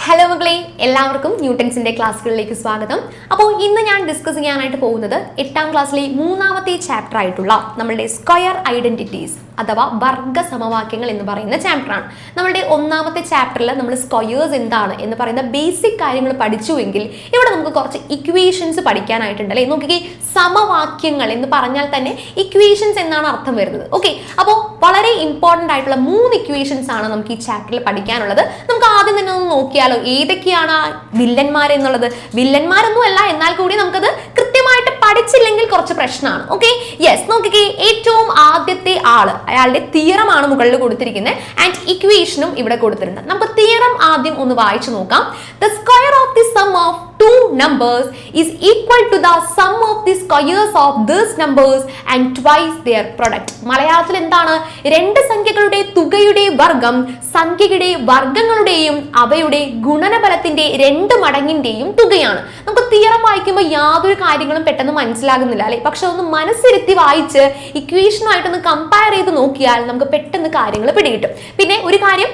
Hello മക്കളെ, എല്ലാവർക്കും ന്യൂട്ടൺസിന്റെ ക്ലാസ്സുകളിലേക്ക് സ്വാഗതം. അപ്പോൾ ഇന്ന് ഞാൻ ഡിസ്കസ് ചെയ്യാനായിട്ട് പോകുന്നത് 8ാം ക്ലാസ്സിലെ മൂന്നാമത്തെ ചാപ്റ്റർ ആയിട്ടുള്ള നമ്മളുടെ സ്ക്വയർ ഐഡന്റിറ്റീസ് അഥവാ വർഗ സമവാക്യങ്ങൾ എന്ന് പറയുന്ന ചാപ്റ്ററാണ്. നമ്മളുടെ ഒന്നാമത്തെ ചാപ്റ്ററിൽ നമ്മൾ സ്ക്വയേഴ്സ് എന്താണ് എന്ന് പറയുന്ന ബേസിക് കാര്യങ്ങൾ പഠിച്ചുവെങ്കിൽ ഇവിടെ നമുക്ക് കുറച്ച് ഇക്വേഷൻസ് പഠിക്കാനായിട്ടുണ്ട് അല്ലേ. നോക്കിക്കേ, സമവാക്യങ്ങൾ എന്ന് പറഞ്ഞാൽ തന്നെ ഇക്വേഷൻസ് എന്നാണ് അർത്ഥം വരുന്നത്. ഓക്കെ, അപ്പോൾ വളരെ ഇമ്പോർട്ടൻ്റ് ആയിട്ടുള്ള 3 ഇക്വേഷൻസ് ആണ് നമുക്ക് ഈ ചാപ്റ്ററിൽ പഠിക്കാനുള്ളത്. നമുക്ക് ആദ്യം തന്നെ ഒന്ന് നോക്കിയാലോ, ഏതൊക്കെയാണ് വില്ലന്മാർ എന്നുള്ളത്. വില്ലന്മാരൊന്നും അല്ല, എന്നാൽ കൂടി നമുക്കത് കൃത്യമായിട്ട് പഠിച്ചില്ലെങ്കിൽ കുറച്ച് പ്രശ്നമാണ്. ഓക്കെ, യെസ്, നോക്കിക്കേ, ഏറ്റവും ആദ്യത്തെ ആള്, അയാളുടെ തിയറമാണ് മുകളിൽ കൊടുത്തിരിക്കുന്നത് ആൻഡ് ഇക്വേഷനും ഇവിടെ കൊടുത്തിട്ടുണ്ട്. നമുക്ക് തിയറം ആദ്യം ഒന്ന് വായിച്ചു നോക്കാം. The square of the sum of two numbers is equal to the sum of the squares of these numbers and twice their product. മലയാളത്തിൽ എന്താണ്? രണ്ട് സംഖ്യകളുടെ തുകയുടെ വർഗം സംഖ്യയുടെ വർഗങ്ങളുടെയും അവയുടെ ഗുണനഫലത്തിന്റെ 2 മടങ്ങിന്റെയും തുകയാണ്. നമുക്ക് തിയറം വായിക്കുമ്പോൾ യാതൊരു കാര്യങ്ങളും പെട്ടെന്ന് മനസ്സിലാകുന്നില്ല അല്ലെ. പക്ഷെ ഒന്ന് മനസ്സിരുത്തി വായിച്ച് ഇക്വേഷനുമായിട്ടൊന്ന് കമ്പയർ ചെയ്ത് നോക്കിയാൽ നമുക്ക് പെട്ടെന്ന് കാര്യങ്ങൾ പിടികിട്ടും. പിന്നെ ഒരു കാര്യം,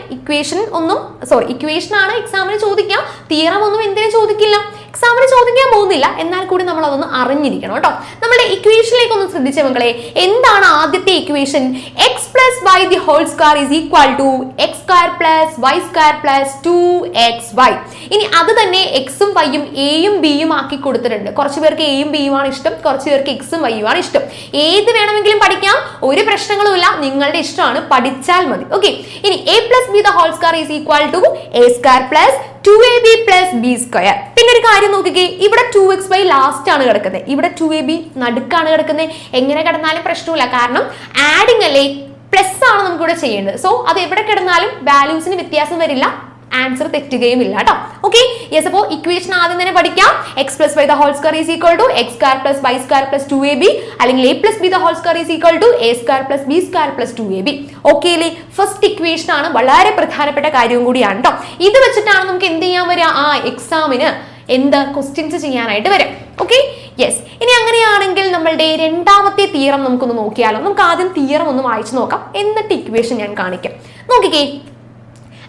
ഇക്വേഷനാണ് എക്സാമിന് ചോദിക്കാം, തിയറം ഒന്നും എന്തിനും ചോദിക്കില്ല, എക്സാമിന് ചോദിക്കാൻ പോകുന്നില്ല. എന്നാൽ കൂടി നമ്മൾ അതൊന്ന് അറിഞ്ഞിരിക്കണം കേട്ടോ. നമ്മുടെ ഇക്വേഷനിലേക്ക് ഒന്ന് ശ്രദ്ധിച്ച മക്കളെ, എന്താണ് ആദ്യത്തെ equation? X plus Y the whole square is equal to X square plus Y square plus 2xy. ഇനി അത് തന്നെ എക്സും വൈയും എയും ബിയും ആക്കി കൊടുത്തിട്ടുണ്ട്. കുറച്ച് പേർക്ക് എയും ബിയും ആണ് ഇഷ്ടം, കുറച്ച് പേർക്ക് എക്സും വൈയും ആണ് ഇഷ്ടം. ഏത് വേണമെങ്കിലും പഠിക്കാം, ഒരു പ്രശ്നങ്ങളുമില്ല, നിങ്ങളുടെ ഇഷ്ടമാണ്, പഠിച്ചാൽ മതി. ഓക്കെ, ഇനി A plus B the whole square is equal to A square plus 2ab plus B square. പിന്നെ ഒരു കാര്യം നോക്കിക്കേ, ഇവിടെ 2xy ലാസ്റ്റ് ആണ് കിടക്കുന്നത്, ഇവിടെ 2ab നടുക്കാണ് കിടക്കുന്നത്. എങ്ങനെ കിടന്നാലും പ്രശ്നമില്ല, കാരണം ആഡിങ് അല്ലേ, പ്ലസ് ആണ് നമുക്ക് ഇവിടെ ചെയ്യേണ്ടത്. സോ അത് എവിടെ കിടന്നാലും വാല്യൂസിന് വ്യത്യാസം വരില്ല, ആൻസർ തെറ്റുകയും ഇല്ല കേട്ടോ. ഓക്കെ, യെസ്, അപ്പോൾ ഇക്വേഷൻ ആദ്യം തന്നെ പഠിക്കാം. X plus Y the whole square is equal to X square plus Y square plus 2ab, അല്ലെങ്കിൽ A plus B the whole square is equal to A square plus B square plus 2ab. Okay അല്ലേ, first equation ആണ്, വളരെ പ്രധാനപ്പെട്ട കാര്യവും കൂടിയാണ് കേട്ടോ. ഇത് വെച്ചിട്ടാണ് നമുക്ക് എന്ത് ചെയ്യാൻ വരിക, എക്സാമിന് എന്ത് ക്വസ്റ്റ്യൻസ് ചെയ്യാനായിട്ട് വരും. Okay, yes. ഇനി അങ്ങനെയാണെങ്കിൽ നമ്മളുടെ രണ്ടാമത്തെ തിയറം നമുക്കൊന്ന് നോക്കിയാലോ. നമുക്ക് ആദ്യം തിയറം ഒന്ന് വായിച്ചു നോക്കാം, എന്നിട്ട് ഇക്വേഷൻ ഞാൻ കാണിക്കാം. നോക്കിക്കേ,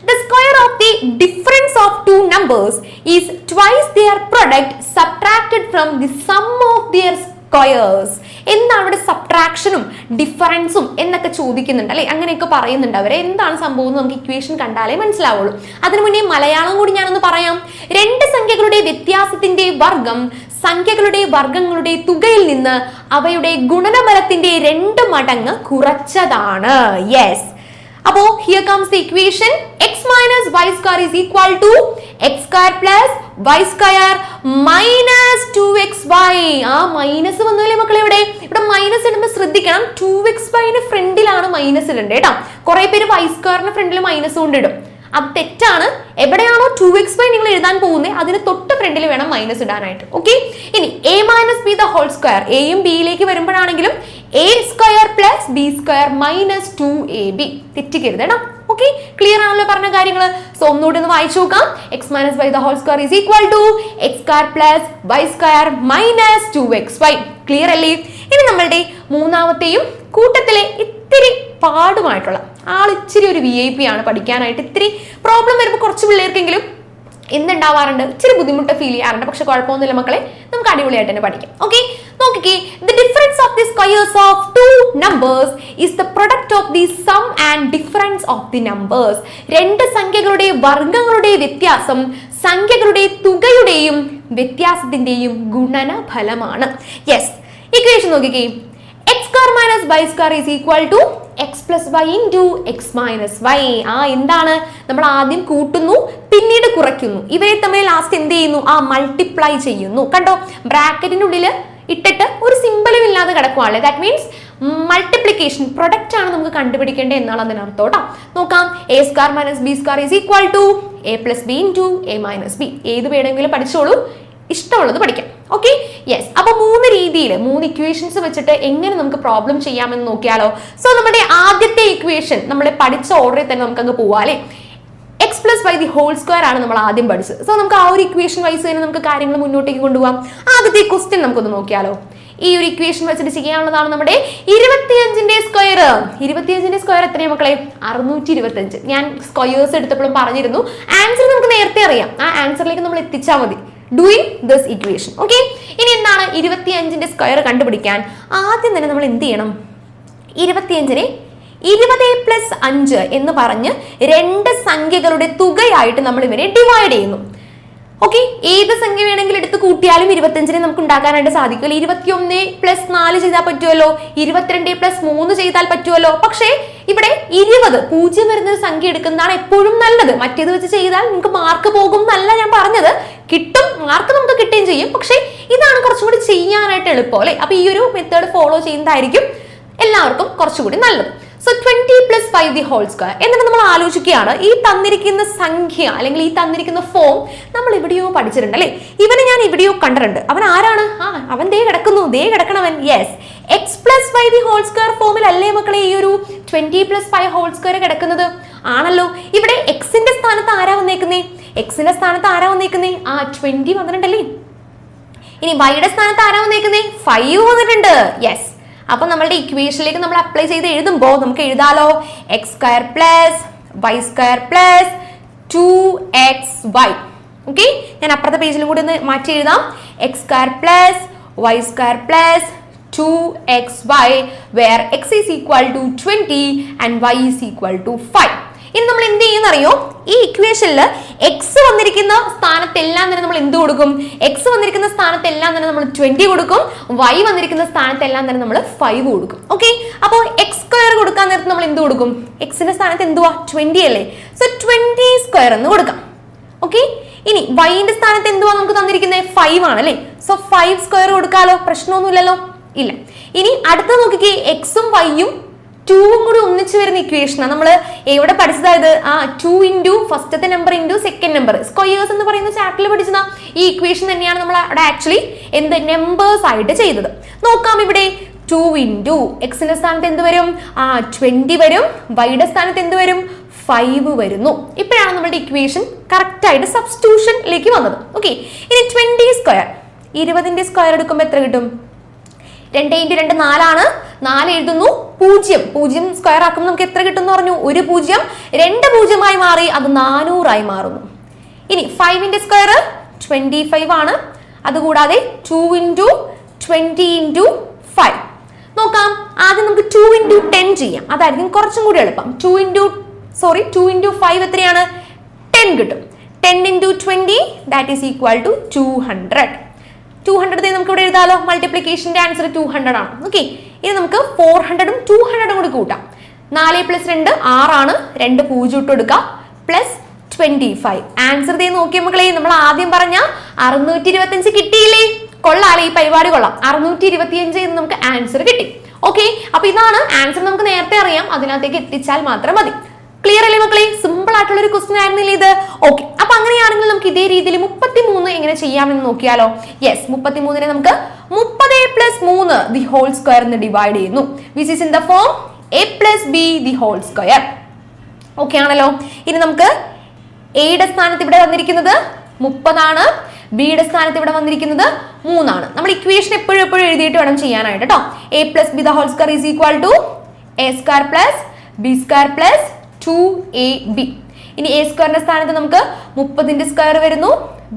the square of the difference of two numbers is twice their product subtracted from the sum of their squares. എന്താണ് ഇവിടെ സബ്ട്രാക്ഷനും ഡിഫറൻസും എന്നൊക്കെ ചോദിക്കുന്നുണ്ട് അല്ലെ, അങ്ങനെയൊക്കെ പറയുന്നുണ്ട് അവരെ. എന്താണ് സംഭവം എന്ന് നമുക്ക് ഇക്വേഷൻ കണ്ടാലേ മനസ്സിലാവുള്ളൂ. അതിനു മുന്നേ മലയാളം കൂടി ഞാനൊന്ന് പറയാം. രണ്ട് സംഖ്യകളുടെ വ്യത്യാസത്തിന്റെ വർഗം സംഖ്യകളുടെ വർഗങ്ങളുടെ തുകയിൽ നിന്ന് അവയുടെ ഗുണനഫലത്തിന്റെ 2 മടങ്ങ് കുറച്ചതാണ്. യെസ്, അപ്പോ here comes the equation. x minus y square is equal to x square plus y square minus 2xy. Minus വന്നല്ലേ മക്കളെ, ഇവിടെ മൈനസ് ഇടുമ്പോൾ ശ്രദ്ധിക്കണം, 2xy ഫ്രണ്ടിലാണ് മൈനസ് ഇടേണ്ടത് കേട്ടോ. കുറെ പേര് y സ്ക്വയറിന് ഫ്രണ്ടിൽ മൈനസ് കൊണ്ടിടും, അത് തെറ്റാണ്. എവിടെയാണോ 2xy നിങ്ങൾ എഴുതാൻ പോകുന്നത് അതിന് തൊട്ട് ഫ്രണ്ടിൽ വേണം മൈനസ് ഇടാനായിട്ട്. ഓക്കെ, ഇനി a minus B the whole square, എയും ബിയിലേക്ക് വരുമ്പോഴാണെങ്കിലും A square plus B square minus 2ab. തെറ്റിക്കരുത് കേട്ടോ. ഓക്കെ, ക്ലിയർ ആണല്ലോ പറഞ്ഞ കാര്യങ്ങൾ. സോ ഒന്നുകൂടി ഒന്ന് വായിച്ചു നോക്കാം. X minus Y the whole square is equal to X square plus Y square minus 2xy. Clear അല്ലേ? ഇനി നമ്മളുടെ മൂന്നാമത്തെയും കൂട്ടത്തിലെ ഇത്തിരി പാടുമായിട്ടുള്ള ആൾ, ഇച്ചിരി ഒരു VIP ആണ് പഠിക്കാനായിട്ട്. ഇത്തിരി പ്രോബ്ലം വരുമ്പോൾ കുറച്ച് പിള്ളേർക്കെങ്കിലും എന്തുണ്ടാവാറുണ്ട്, ഇച്ചിരി ബുദ്ധിമുട്ട് ഫീൽ ചെയ്യാറുണ്ട്. പക്ഷെ കുഴപ്പമൊന്നുമില്ല മക്കളെ, നമുക്ക് അടിപൊളിയായിട്ട് തന്നെ പഠിക്കാം. ഓക്കെ, നോക്കിക്കേ, the difference of the squares of two numbers is the product of the sum and difference of the numbers. രണ്ട് സംഖ്യകളുടെ വർഗങ്ങളുടെ വ്യത്യാസം സംഖ്യകളുടെ തുകയുടെയും വ്യത്യാസത്തിന്റെയും ഗുണനഫലമാണ്. യെസ്, ഇക്വേഷൻ നോക്കിക്കേ, x square minus y square is equal to x plus y into x minus y. എന്താണ്, നമ്മൾ ആദ്യം കൂട്ടുന്നു പിന്നീട് കുറയ്ക്കുന്നു, ഇവരെ തമ്മിൽ ലാസ്റ്റ് എന്ത് ചെയ്യുന്നു, മൾട്ടിപ്ലൈ ചെയ്യുന്നു. കണ്ടോ, ബ്രാക്കറ്റിന്റെ ഉള്ളിൽ ഇട്ടിട്ട് ഒരു സിമ്പലും ഇല്ലാതെ കിടക്കുവാണല്ലേ. ദാറ്റ് മീൻസ് മൾട്ടിപ്ലിക്കേഷൻ പ്രൊഡക്റ്റ് ആണ് നമുക്ക് കണ്ടുപിടിക്കേണ്ടത് എന്നാണ് അതിനർത്ഥം കേട്ടോ. നോക്കാം, A square minus B square is equal to A plus B into A minus B. ഏത് വേണമെങ്കിലും പഠിച്ചോളൂ, ഇഷ്ടമുള്ളത് പഠിക്കാം. Okay, yes. അപ്പൊ 3 രീതിയിൽ 3 ഇക്വേഷൻസ് വെച്ചിട്ട് എങ്ങനെ നമുക്ക് പ്രോബ്ലം ചെയ്യാമെന്ന് നോക്കിയാലോ. സോ നമ്മുടെ ആദ്യത്തെ ഇക്വേഷൻ നമ്മൾ പഠിച്ച ഓർഡറിൽ തന്നെ നമുക്ക് അങ്ങ് പോവാം അല്ലെ. X plus Y the whole square ആണ് നമ്മൾ ആദ്യം പഠിച്ചത്. സോ നമുക്ക് ആ ഒരു ഇക്വേഷൻ വൈസ് തന്നെ നമുക്ക് കാര്യങ്ങൾ മുന്നോട്ടേക്ക് കൊണ്ടുപോകാം. ആദ്യത്തെ ക്വസ്റ്റ്യൻ നമുക്കൊന്ന് നോക്കിയാലോ. ഈ ഒരു ഇക്വേഷൻ വെച്ചിട്ട് ചെയ്യാനുള്ളതാണ് നമ്മുടെ 25ന്റെ സ്ക്വയർ. 25ന്റെ സ്ക്വയർ എത്രയാണ് മക്കളെ? 625. ഞാൻ സ്ക്വയേഴ്സ് എടുത്തപ്പോഴും പറഞ്ഞിരുന്നു ആൻസർ നമുക്ക് നേരത്തെ അറിയാം, ആ ആൻസറിലേക്ക് നമ്മൾ എത്തിച്ചാൽ മതി ഡൂയിങ് ദിസ് ഇക്വേഷൻ. ഓക്കെ, ഇനി എന്താണ് 25ന്റെ സ്ക്വയർ കണ്ടുപിടിക്കാൻ ആദ്യം തന്നെ നമ്മൾ എന്ത് ചെയ്യണം? 25നെ 20+5 എന്ന് പറഞ്ഞ് രണ്ട് സംഖ്യകളുടെ തുകയായിട്ട് നമ്മൾ ഇവരെ ഡിവൈഡ് ചെയ്യുന്നു. ഓക്കെ, ഏത് സംഖ്യ വേണമെങ്കിലും എടുത്ത് കൂട്ടിയാലും 25നെ നമുക്ക് ഉണ്ടാക്കാനായിട്ട് സാധിക്കില്ല. 21+4 ചെയ്താൽ പറ്റുമല്ലോ, 22+3 ചെയ്താൽ പറ്റുമല്ലോ. പക്ഷേ ഇവിടെ 20 0 വരുന്ന ഒരു സംഖ്യ എടുക്കുന്നതാണ് എപ്പോഴും നല്ലത്. മറ്റേത് വെച്ച് ചെയ്താൽ നിങ്ങൾക്ക് മാർക്ക് പോകും എന്നല്ല ഞാൻ പറഞ്ഞത്, കിട്ടും, മാർക്ക് നമുക്ക് കിട്ടുകയും ചെയ്യും. പക്ഷേ ഇതാണ് കുറച്ചും കൂടി ചെയ്യാനായിട്ട് എളുപ്പം അല്ലെ. അപ്പൊ ഈ ഒരു മെത്തേഡ് ഫോളോ ചെയ്യുന്നതായിരിക്കും എല്ലാവർക്കും കുറച്ചുകൂടി നല്ലത്. So 20+5 the whole square. എന്നിട്ട് നമ്മൾ ആലോചിക്കുകയാണ് ഈ തന്നിരിക്കുന്ന സംഖ്യ അല്ലെങ്കിൽ ഈ തന്നിരിക്കുന്ന ഫോം നമ്മൾ എവിടെയോ പഠിച്ചിട്ടുണ്ട് അല്ലെ. ഇവനെ ഞാൻ എവിടെയോ കണ്ടിട്ടുണ്ട്. അവൻ ആരാണ്? അവൻ ദേ കിടക്കണവൻ. Yes, x+y the whole square ഫോമിൽ അല്ലേ മക്കളെ ഈ ഒരു 20+5 ഹോൾ സ്ക്വയർ കിടക്കുന്നത്? ആണല്ലോ. ഇവിടെ എക്സിന്റെ സ്ഥാനത്ത് ആരാ വന്നേക്കുന്നേ? 20 വന്നിട്ടുണ്ടല്ലേ. ഇനി വൈയുടെ സ്ഥാനത്ത് ആരാ വന്നേക്കുന്നേ? 5 വന്നിട്ടുണ്ട്. യെസ്, അപ്പൊ നമ്മളുടെ ഇക്വേഷനിലേക്ക് നമ്മൾ അപ്ലൈ ചെയ്ത് എഴുതുമ്പോൾ നമുക്ക് എഴുതാലോ x² + y² + 2xy. ഓക്കെ, ഞാൻ അപ്പുറത്തെ പേജിലും കൂടി ഒന്ന് മാറ്റി എഴുതാം. x² + y² + 2xy where x is equal to 20 and y is equal to 5. ഇനി നമ്മൾ എന്ത് ചെയ്യുന്നറിയോ? ഈ ഇക്വേഷനിൽ എക്സ് വന്നിരിക്കുന്ന സ്ഥാനത്തെല്ലാം തന്നെ നമ്മൾ എന്ത് കൊടുക്കും? എക്സ് വന്നിരിക്കുന്ന സ്ഥാനത്തെല്ലാം തന്നെ നമ്മൾ 20 കൊടുക്കും, വൈ വന്നിരിക്കുന്ന സ്ഥാനത്തെല്ലാം തന്നെ നമ്മൾ 5 കൊടുക്കും. ഓക്കെ, അപ്പോൾ x² കൊടുക്കാൻ നേരത്ത് നമ്മൾ എന്ത് കൊടുക്കും? എക്സിന്റെ സ്ഥാനത്ത് എന്തുവാ? 20 അല്ലേ. സോ 20² എന്ന് കൊടുക്കാം. ഓക്കെ, ഇനി വൈന്റെ സ്ഥാനത്ത് എന്തുവാ നമുക്ക് തന്നിരിക്കുന്നത്? 5 ആണ് അല്ലേ. സോ 5² കൊടുക്കാലോ, പ്രശ്നമൊന്നുമില്ലല്ലോ. ഇല്ല. ഇനി അടുത്ത നോക്കിക്കേ, എക്സും വൈയും 2 കൂടി ഒന്നിച്ച് വരുന്ന ഇക്വേഷനാണ് നമ്മൾ എവിടെ പഠിച്ചതായത്? 2 ഇൻറ്റു ഫസ്റ്റത്തെ number into second number, squares എന്ന് പറയുന്ന ചാപ്റ്ററിൽ പഠിച്ചതാ. ഈ ഇക്വേഷൻ തന്നെയാണ് നമ്മൾ അവിടെ ആക്ച്വലി എന്ത് നമ്പേഴ്സ് ആയിട്ട് ചെയ്തത്. നോക്കാം, ഇവിടെ 2 ഇൻറ്റു എക്സിന്റെ സ്ഥാനത്ത് എന്ത് വരും? 20 വരും. വൈയുടെ സ്ഥാനത്ത് എന്ത് വരും? 5 വരുന്നു. ഇപ്പോഴാണ് നമ്മുടെ ഇക്വേഷൻ കറക്റ്റ് ആയിട്ട് സബ്സ്റ്റിറ്റ്യൂഷനിലേക്ക് വന്നത്. ഓക്കെ, ഇനി 20², 20ന്റെ സ്ക്വയർ എടുക്കുമ്പോൾ എത്ര കിട്ടും? 2 × 2 4 ആണ്. 4 എഴുതുന്നു, 0 സ്ക്വയർ ആക്കുമ്പോൾ നമുക്ക് എത്ര കിട്ടും എന്ന് പറഞ്ഞു? 1 0, 2 0 മാറി, അത് 400 ആയി മാറുന്നു. ഇനി 5ന്റെ സ്ക്വയർ 25 ആണ്. അതുകൂടാതെ 2 × 20 × 5 നോക്കാം. ആദ്യം നമുക്ക് 2 × 10 ചെയ്യാം, അതായിരിക്കും കുറച്ചും കൂടി എളുപ്പം. 2 × 5 എത്രയാണ്? 10 കിട്ടും. 10 × 20 ദാറ്റ് ഈസ് ഈക്വൽ ടു 200. 200 നമുക്ക് ഇവിടെ എഴുതാലോ. മൾട്ടിപ്ലിക്കേഷന്റെ ആൻസർ 200 ആണ്. ഓക്കെ, ഇനി നമുക്ക് 400ഉം 200ഉം കൂടി കൂട്ടാം. 4 + 2 6 ആണ്. 2 0 ഇട്ട് കൊടുക്കുക പ്ലസ് 25. ആൻസർ ദേ നോക്കിയ മക്കളെ, നമ്മൾ ആദ്യം പറഞ്ഞ 625 കിട്ടിയില്ലേ? കൊള്ളാലേ, ഈ പരിപാടി കൊള്ളാം. 625 എന്ന് നമുക്ക് ആൻസർ കിട്ടി. ഓക്കെ, അപ്പൊ ഇതാണ് ആൻസർ. നമുക്ക് നേരത്തെ അറിയാം, അതിനകത്തേക്ക് എത്തിച്ചാൽ മാത്രം മതി. ക്ലിയർ അല്ലേ മക്കളെ? സിമ്പിൾ ആയിട്ടുള്ള ഒരു ക്വസ്റ്റ്യൻ ആയിരുന്നില്ലേ ഇത്? ഓക്കെ, അപ്പൊ അങ്ങനെയാണെങ്കിൽ നമുക്ക് ഇതേ രീതിയിൽ 33 എങ്ങനെ ചെയ്യാമെന്ന് നോക്കിയാലോ. യെസ്, 33നെ നമുക്ക് 30+3 ദി ഹോൾ സ്ക്വയർ എന്ന് ഡിവൈഡ് ചെയ്യുന്നു, which is in the form a + b the whole square. Okay ആണല്ലോ. ഇനി നമുക്ക് എയുടെ സ്ഥാനത്ത് ഇവിടെ വന്നിരിക്കുന്നത് 30 ആണ്, ബിയുടെ സ്ഥാനത്ത് ഇവിടെ വന്നിരിക്കുന്നത് 3 ആണ്. നമ്മൾ ഇക്വേഷൻ എപ്പോഴും എഴുതിയിട്ട് വേണം ചെയ്യാനായിട്ട് കേട്ടോ. a + b the whole square is equal to a² + b² + 2ab. ഇനി a² സ്ഥാനത്ത് നമുക്ക് 30ന്റെ സ്ക്വയർ വരുന്നു,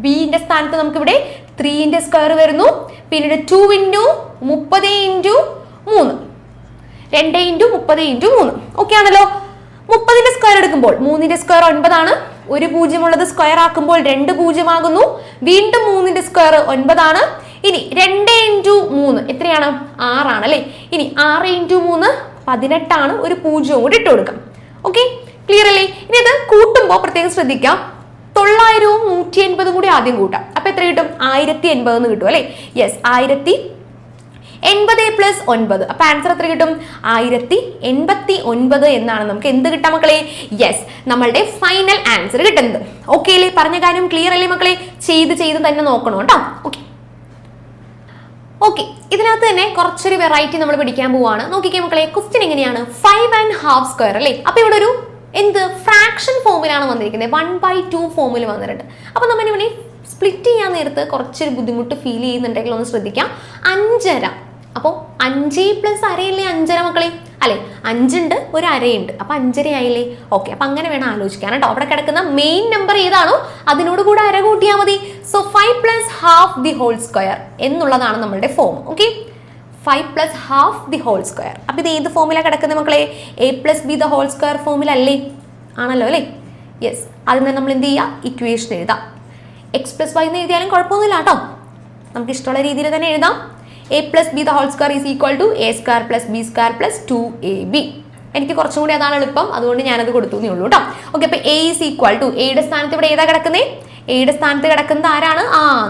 ബിന്റെ സ്ഥാനത്ത് നമുക്ക് ഇവിടെ 3ന്റെ സ്ക്വയർ വരുന്നു, പിന്നീട് 2 × 30 × 3, 2 × 30 × 3. ഓക്കെ ആണല്ലോ. 30ന്റെ സ്ക്വയർ എടുക്കുമ്പോൾ 3ന്റെ സ്ക്വയർ 9 ആണ്. 1 0 ഉള്ളത് സ്ക്വയർ ആക്കുമ്പോൾ 2 0 ആകുന്നു. വീണ്ടും 3ന്റെ സ്ക്വയർ 9 ആണ്. ഇനി 2 × 3 എത്രയാണ്? 6 ആണ് അല്ലെ. ഇനി 6 × 3 18 ആണ്. ഒരു 0 കൂടി ഇട്ട് കൊടുക്കാം. ഓക്കെ, ക്ലിയർ അല്ലേ? ഇനി ഇത് കൂട്ടുമ്പോൾ പ്രത്യേകം ശ്രദ്ധിക്കാം. 900ഉം 180ഉം കൂടി ആദ്യം കൂട്ടാം. അപ്പൊ എത്ര കിട്ടും? 1080 എന്ന് കിട്ടും അല്ലെ. യെസ്, 1080 + 9. അപ്പൊ ആൻസർ എത്ര കിട്ടും? 1089 എന്നാണ് നമുക്ക് എന്ത് കിട്ടാം മക്കളെ? യെസ്, നമ്മളുടെ ഫൈനൽ ആൻസർ കിട്ടുന്നത്. ഓക്കെ അല്ലേ? പറഞ്ഞ കാര്യം ക്ലിയർ അല്ലേ മക്കളെ? ചെയ്ത് തന്നെ നോക്കണം കേട്ടോ. ഓക്കെ, ഓക്കെ, ഇതിനകത്ത് തന്നെ കുറച്ചൊരു വെറൈറ്റി നമ്മൾ പഠിക്കാൻ പോവാണ്. നോക്കിക്കേ മക്കളെ, ക്വസ്റ്റ്യൻ എങ്ങനെയാണ്? 5½ സ്ക്വയർ അല്ലേ. അപ്പൊ ഇവിടെ ഒരു ഫ്രാക്ഷൻ ഫോമിലാണ് വന്നിരിക്കുന്നത്, 1/2 ഫോമിൽ വന്നിട്ടുണ്ട്. അപ്പൊ നമ്മൾ ഇവനെ സ്പ്ലിറ്റ് ചെയ്യാൻ നേരത്ത് കുറച്ചൊരു ബുദ്ധിമുട്ട് ഫീൽ ചെയ്യുന്നുണ്ടെങ്കിൽ ഒന്ന് ശ്രദ്ധിക്കാം. 5½ അപ്പോൾ 5 പ്ലസ് അരയല്ലേ 5.5 മക്കളെ, അല്ലെ? 5 ഉണ്ട്, ഒരു അരയുണ്ട്, അപ്പൊ 5.5 ആയില്ലേ? ഓക്കെ, അപ്പൊ അങ്ങനെ വേണം ആലോചിക്കാൻ കേട്ടോ. അവിടെ കിടക്കുന്ന മെയിൻ നമ്പർ ഏതാണോ അതിനോട് കൂടെ അര കൂട്ടിയാൽ മതി. So 5 plus half the whole square എന്നുള്ളതാണ് നമ്മളുടെ form. Okay, 5 plus half the whole square. അപ്പൊ ഇത് ഏത് ഫോമിലാണ് കിടക്കുന്നത് മക്കളെ? a plus B the whole square ഫോമിലല്ലേ? ആണല്ലോ അല്ലേ? യെസ്. അതിന് നമ്മൾ എന്ത് ചെയ്യുക? ഇക്വേഷൻ എഴുതാം. എക്സ് പ്ലസ് വൈ എന്ന് എഴുതിയാലും കുഴപ്പമൊന്നുമില്ല കേട്ടോ, നമുക്ക് ഇഷ്ടമുള്ള രീതിയിൽ തന്നെ എഴുതാം. a plus B the whole square is equal to a square plus B square plus 2ab. എനിക്ക് കുറച്ചും കൂടി അതാണ് എളുപ്പം, അതുകൊണ്ട് ഞാനത് കൊടുത്തു എന്നേ ഉള്ളൂ കേട്ടോ. ഓക്കെ, അപ്പൊ a ഈസ് ഈക്വൽ ടു, എയുടെ സ്ഥാനത്ത് ഇവിടെ ഏതാ കിടക്കുന്നത്? എയുടെ സ്ഥാനത്ത് കിടക്കുന്നത് ആരാണ്?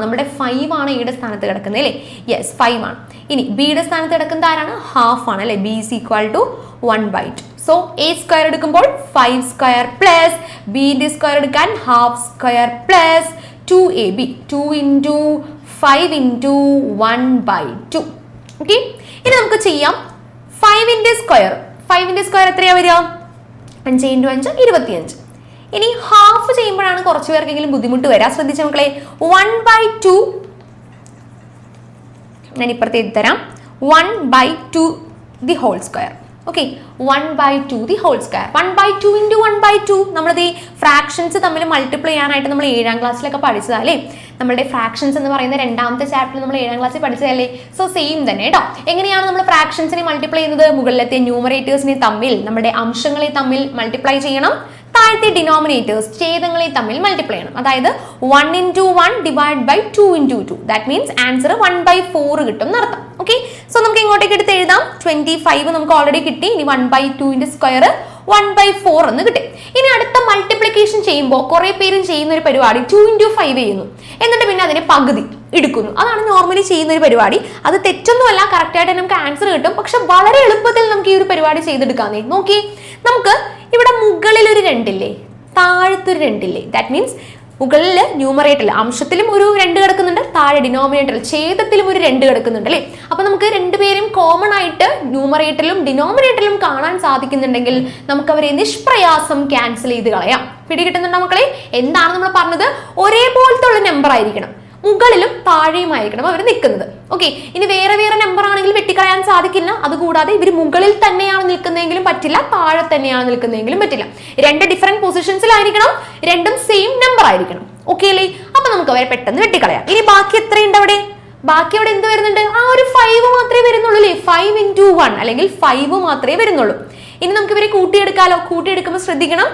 നമ്മുടെ 5 ആണ് എയുടെ സ്ഥാനത്ത് കിടക്കുന്നത് അല്ലേ? യെസ്, 5 ആണ്. ഇനി ബിയുടെ സ്ഥാനത്ത് കിടക്കുന്നത് ആരാണ്? ഹാഫ് ആണ് അല്ലേ? B is equal to 1/2. So a square എടുക്കുമ്പോൾ 5 സ്ക്വയർ പ്ലസ് ബിന്റെ സ്ക്വയർ എടുക്കാൻ half square plus 2ab. 2 into 5 into 1/2. ഓക്കെ, ഇനി നമുക്ക് ചെയ്യാം 5ന്റെ സ്ക്വയർ. 5ന്റെ സ്ക്വയർ എത്രയാ വരിക? 5 into 5 25. ഇനി ഹാഫ് ചെയ്യുമ്പോഴാണ് കുറച്ച് പേർക്കെങ്കിലും ബുദ്ധിമുട്ട് വരാം. ശ്രദ്ധിച്ച മക്കളെ, 1/2 ഞാൻ ഇപ്പുറത്ത് എഴുതി തരാം. 1/2 the whole square. Okay, 1/2 the whole square. 1/2 into 1/2 നമ്മളത് ഈ ഫ്രാക്ഷൻസ് തമ്മിൽ മൾട്ടിപ്ലൈ ചെയ്യാനായിട്ട് നമ്മൾ 7ാം ക്ലാസ്സിലൊക്കെ പഠിച്ചതല്ലേ? നമ്മളുടെ ഫ്രാക്ഷൻസ് എന്ന് പറയുന്ന 2ാമത്തെ ചാപ്റ്ററിൽ നമ്മൾ 7ാം ക്ലാസ്സിൽ പഠിച്ചതല്ലേ? സോ സെയിം തന്നെ കേട്ടോ. എങ്ങനെയാണ് നമ്മൾ ഫ്രാക്ഷൻസിനെ മൾട്ടിപ്ലൈ ചെയ്യുന്നത്? മുകളിലത്തെ ന്യൂമറേറ്റേഴ്സിനെ തമ്മിൽ, നമ്മുടെ അംശങ്ങളെ തമ്മിൽ മൾട്ടിപ്ലൈ ചെയ്യണം. താഴത്തെ ഡിനോമിനേറ്റേഴ്സ്, ഛേദങ്ങളെ തമ്മിൽ മൾട്ടിപ്ലൈ ചെയ്യണം. അതായത് 1 into 1 divide by 2 into 2. That means answer 1/4 കിട്ടും എന്നർത്ഥം. ഓക്കെ, സോ നമുക്ക് ഇങ്ങോട്ടേക്ക് എടുത്ത് എഴുതാം. 25 നമുക്ക് ഓൾറെഡി കിട്ടി. ഇനി 1/2ന്റെ സ്ക്വയർ 1/4 എന്ന് കിട്ടി. ഇനി അടുത്ത മൾട്ടിപ്ലിക്കേഷൻ ചെയ്യുമ്പോൾ കുറെ പേരും ചെയ്യുന്ന ഒരു പരിപാടി 2 into 5 ചെയ്യുന്നു, എന്നിട്ട് പിന്നെ അതിനെ പകുതി എടുക്കുന്നു. അതാണ് നോർമലി ചെയ്യുന്ന ഒരു പരിപാടി. അത് തെറ്റൊന്നുമല്ല, കറക്റ്റ് ആയിട്ട് നമുക്ക് ആൻസർ കിട്ടും. പക്ഷെ വളരെ എളുപ്പത്തിൽ നമുക്ക് ഈ ഒരു പരിപാടി ചെയ്തെടുക്കാന്നേ. നോക്കി, നമുക്ക് ഇവിടെ മുകളിൽ ഒരു 2 ഇല്ലേ, താഴത്തൊരു 2 ഇല്ലേ? ദാറ്റ് മീൻസ് മുകളിൽ ന്യൂമറേറ്ററിൽ അംശത്തിലും ഒരു 2 കിടക്കുന്നുണ്ട്, താഴെ ഡിനോമിനേറ്ററിൽ ഛേദത്തിലും ഒരു 2 കിടക്കുന്നുണ്ട് അല്ലേ? അപ്പൊ നമുക്ക് രണ്ടുപേരും കോമൺ ആയിട്ട് ന്യൂമറേറ്ററിലും ഡിനോമിനേറ്ററിലും കാണാൻ സാധിക്കുന്നുണ്ടെങ്കിൽ നമുക്ക് അവരെ നിഷ്പ്രയാസം ക്യാൻസൽ ചെയ്ത് കളയാം. പിടികിട്ടുന്നുണ്ടോ മക്കളെ? എന്താണ് നമ്മൾ പറഞ്ഞത്? ഒരേപോലത്തെ ഉള്ള നമ്പർ ആയിരിക്കണം, മുകളിലും താഴെയുമായിരിക്കണം അവർ നിൽക്കുന്നത്. ഓക്കെ, ഇനി വേറെ വേറെ നമ്പർ ആണെങ്കിൽ വെട്ടിക്കളയാൻ സാധിക്കില്ല. അതുകൂടാതെ ഇവർ മുകളിൽ തന്നെയാണ് നിൽക്കുന്നതെങ്കിലും പറ്റില്ല, താഴെ തന്നെയാണ് നിൽക്കുന്നതെങ്കിലും പറ്റില്ല. 2 ഡിഫറെന്റ് പൊസിഷൻസിലായിരിക്കണം, രണ്ടും സെയിം നമ്പർ ആയിരിക്കണം. ഓക്കെ അല്ലേ? അപ്പൊ നമുക്ക് അവരെ പെട്ടെന്ന് വെട്ടിക്കളയാം. ഇനി ബാക്കി എത്രയുണ്ട് അവിടെ? ബാക്കി അവിടെ എന്ത് വരുന്നുണ്ട്? ഒരു 5 മാത്രമേ വരുന്നുള്ളൂ അല്ലേ? 5 into 1 അല്ലെങ്കിൽ 5 മാത്രമേ വരുന്നുള്ളൂ. ഇനി നമുക്ക് ഇവരെ കൂട്ടിയെടുക്കാലോ. കൂട്ടിയെടുക്കുമ്പോൾ ശ്രദ്ധിക്കണം,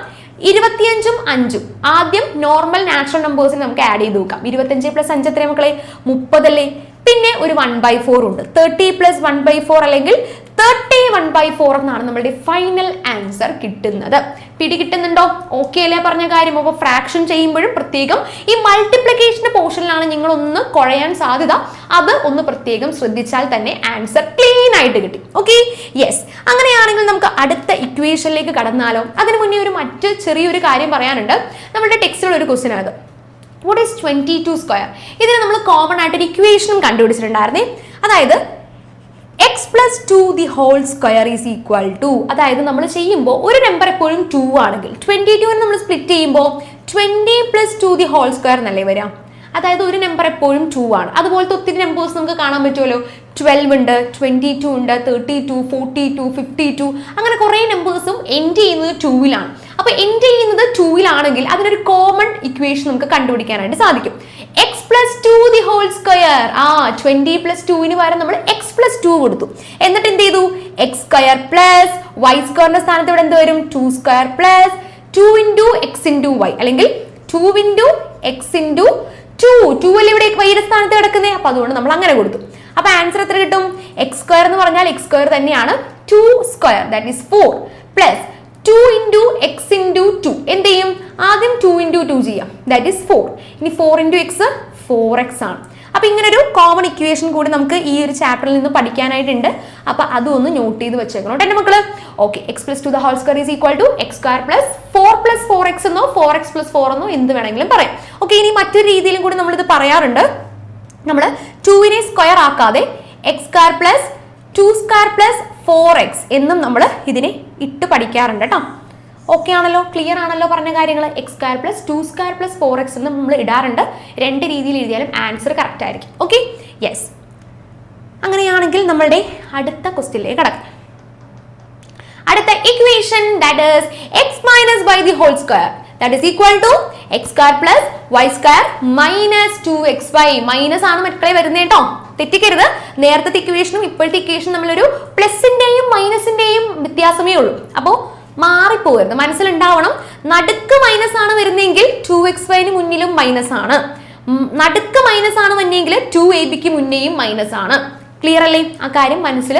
25ഉം 5ഉം ആദ്യം നോർമൽ നാച്ചുറൽ നമ്പേഴ്സിന് നമുക്ക് ആഡ് ചെയ്ത് നോക്കാം. 25 പ്ലസ് 5 എത്രയാ മക്കളെ? 30 അല്ലേ? പിന്നെ ഒരു 1/4 ഉണ്ട്. 30 പ്ലസ് 1/4 അല്ലെങ്കിൽ 31/4 എന്നാണ് നമ്മുടെ ഫൈനൽ ആൻസർ കിട്ടുന്നത്. പിടികിട്ടുന്നുണ്ടോ? ഓക്കെ അല്ലേ പറഞ്ഞ കാര്യം? അപ്പോൾ ഫ്രാക്ഷൻ ചെയ്യുമ്പോഴും പ്രത്യേകം ഈ മൾട്ടിപ്ലിക്കേഷന്റെ പോർഷനിലാണ് നിങ്ങൾ ഒന്ന് കുഴയാൻ സാധ്യത. അത് ഒന്ന് പ്രത്യേകം ശ്രദ്ധിച്ചാൽ തന്നെ ആൻസർ ക്ലീൻ ആയിട്ട് കിട്ടി. Okay, yes. അങ്ങനെയാണെങ്കിൽ നമുക്ക് അടുത്ത ഇക്വേഷനിലേക്ക് കടന്നാലോ? അതിനു മുന്നേ ഒരു മറ്റ് ചെറിയൊരു കാര്യം പറയാനുണ്ട്. നമ്മുടെ ടെക്സ്റ്റിലുള്ള ഒരു ക്വസ്റ്റ്യൻ ആണ്. What is 22 square? ഇതിന് നമ്മൾ കോമൺ ആയിട്ട് ഒരു ഇക്വേഷനും കണ്ടുപിടിച്ചിട്ടുണ്ടായിരുന്നേ. അതായത് X plus 2 the whole square is equal to, അതായത് നമ്മൾ ചെയ്യുമ്പോൾ ഒരു നമ്പർ എപ്പോഴും 2 ആണെങ്കിൽ 22 നമ്മൾ സ്പ്ലിറ്റ് ചെയ്യുമ്പോൾ 20 പ്ലസ് 2 ദി ഹോൾ സ്ക്വയർ എന്നല്ലേ വരാം. അതായത് ഒരു നമ്പർ എപ്പോഴും 2 ആണ്. അതുപോലത്തെ ഒത്തിരി നമ്പേഴ്സ് നമുക്ക് കാണാൻ പറ്റുമല്ലോ. 12 ഉണ്ട്, 22 ഉണ്ട്, 32, 42, 52 അങ്ങനെ കുറെ നമ്പേഴ്സും എൻഡ് ചെയ്യുന്നത് 2-ലാണ്. അപ്പൊ എൻഡ് ചെയ്യുന്നത് 2-ലാണെങ്കിൽ അതിനൊരു കോമൺ ഇക്വേഷൻ നമുക്ക് കണ്ടുപിടിക്കാനായിട്ട് സാധിക്കും. X plus 2 the whole square. 20 plus 2-ന് പകരം നമ്മൾ എക്സ് പ്ലസ് 2 കൊടുത്തു. എന്നിട്ട് എന്ത് ചെയ്തു? എക്സ് സ്ക്വയർ പ്ലസ് വൈ സ്ക്വയറിന്റെ സ്ഥാനത്ത് ഇവിടെ എന്ത് വരും? 2 square plus 2 into x into y അല്ലെങ്കിൽ 2 into x into 2 അല്ലേ ഇവിടെ വൈയുടെ സ്ഥാനത്ത് കിടക്കുന്നത്. അപ്പൊ അതുകൊണ്ട് നമ്മൾ അങ്ങനെ കൊടുത്തു. അപ്പൊ ആൻസർ എത്ര കിട്ടും? എക്സ് സ്ക്വയർ എന്ന് പറഞ്ഞാൽ എക്സ് സ്ക്വയർ തന്നെയാണ്. 2 square that is 4 plus 2 into x into 2 എന്ത് ചെയ്യും? ആദ്യം 2 into 2 ചെയ്യാം, ദാറ്റ് ഈസ് 4. ഇനി 4 into x 4x ആണ്. അപ്പൊ ഇങ്ങനെ ഒരു കോമൺ ഇക്വേഷൻ കൂടി നമുക്ക് ഈ ഒരു ചാപ്റ്ററിൽ നിന്ന് പഠിക്കാനായിട്ടുണ്ട്. അപ്പൊ അതൊന്ന് നോട്ട് ചെയ്ത് വെച്ചേക്കണം എന്റെ മക്കള്. Okay, X plus 2 the whole square is equal to X square plus 4 plus 4x എന്നോ 4x പ്ലസ് 4 എന്നോ എന്ത് വേണമെങ്കിലും പറയാം. ഓക്കെ, ഇനി മറ്റൊരു രീതിയിലും കൂടി നമ്മളിത് പറയാറുണ്ട്. നമ്മൾ 2-നെ സ്ക്വയർ ആക്കാതെ X square plus 2 square plus 4x എന്നും നമ്മൾ ഇതിനെ ഇട്ട് പഠിക്കാറുണ്ട് കേട്ടോ. ഓക്കെ ആണല്ലോ? ക്ലിയർ ആണല്ലോ പറഞ്ഞ കാര്യങ്ങൾ? X square plus 2 square plus 4x എന്ന് നമ്മൾ ഇടാറുണ്ട്. 2 രീതിയിൽ എഴുതിയാലും ആൻസർ കറക്റ്റ് ആയിരിക്കും. Okay, yes. അങ്ങനെയാണെങ്കിൽ നമ്മളുടെ അടുത്ത ക്വസ്റ്റ്യനിലേക്ക് കടക്കാം. അടുത്ത equation that is x minus y the whole square that is equal to x square plus y square minus 2xy. Minus ആണ് മക്കളെ വരുന്നത് കേട്ടോ, തെറ്റിക്കരുത്. നേരത്തെ ഇക്വേഷനും ഇപ്പോഴത്തെ ഇക്വേഷനും നമ്മളൊരു പ്ലസിന്റെയും മൈനസിന്റെയും വ്യത്യാസമേ ഉള്ളൂ. അപ്പോൾ മാറിപ്പോകരുത്, മനസ്സിലുണ്ടാവണം. നടുക്ക് മൈനസ് ആണ് വരുന്നതെങ്കിൽ 2xy മുന്നിലും മൈനസ് ആണ്, നടുക്ക് മൈനസ് ആണ് വന്നെങ്കിൽ 2ab മുന്നേയും മൈനസ് ആണ്. ക്ലിയർ അല്ലേ? ആ കാര്യം മനസ്സിൽ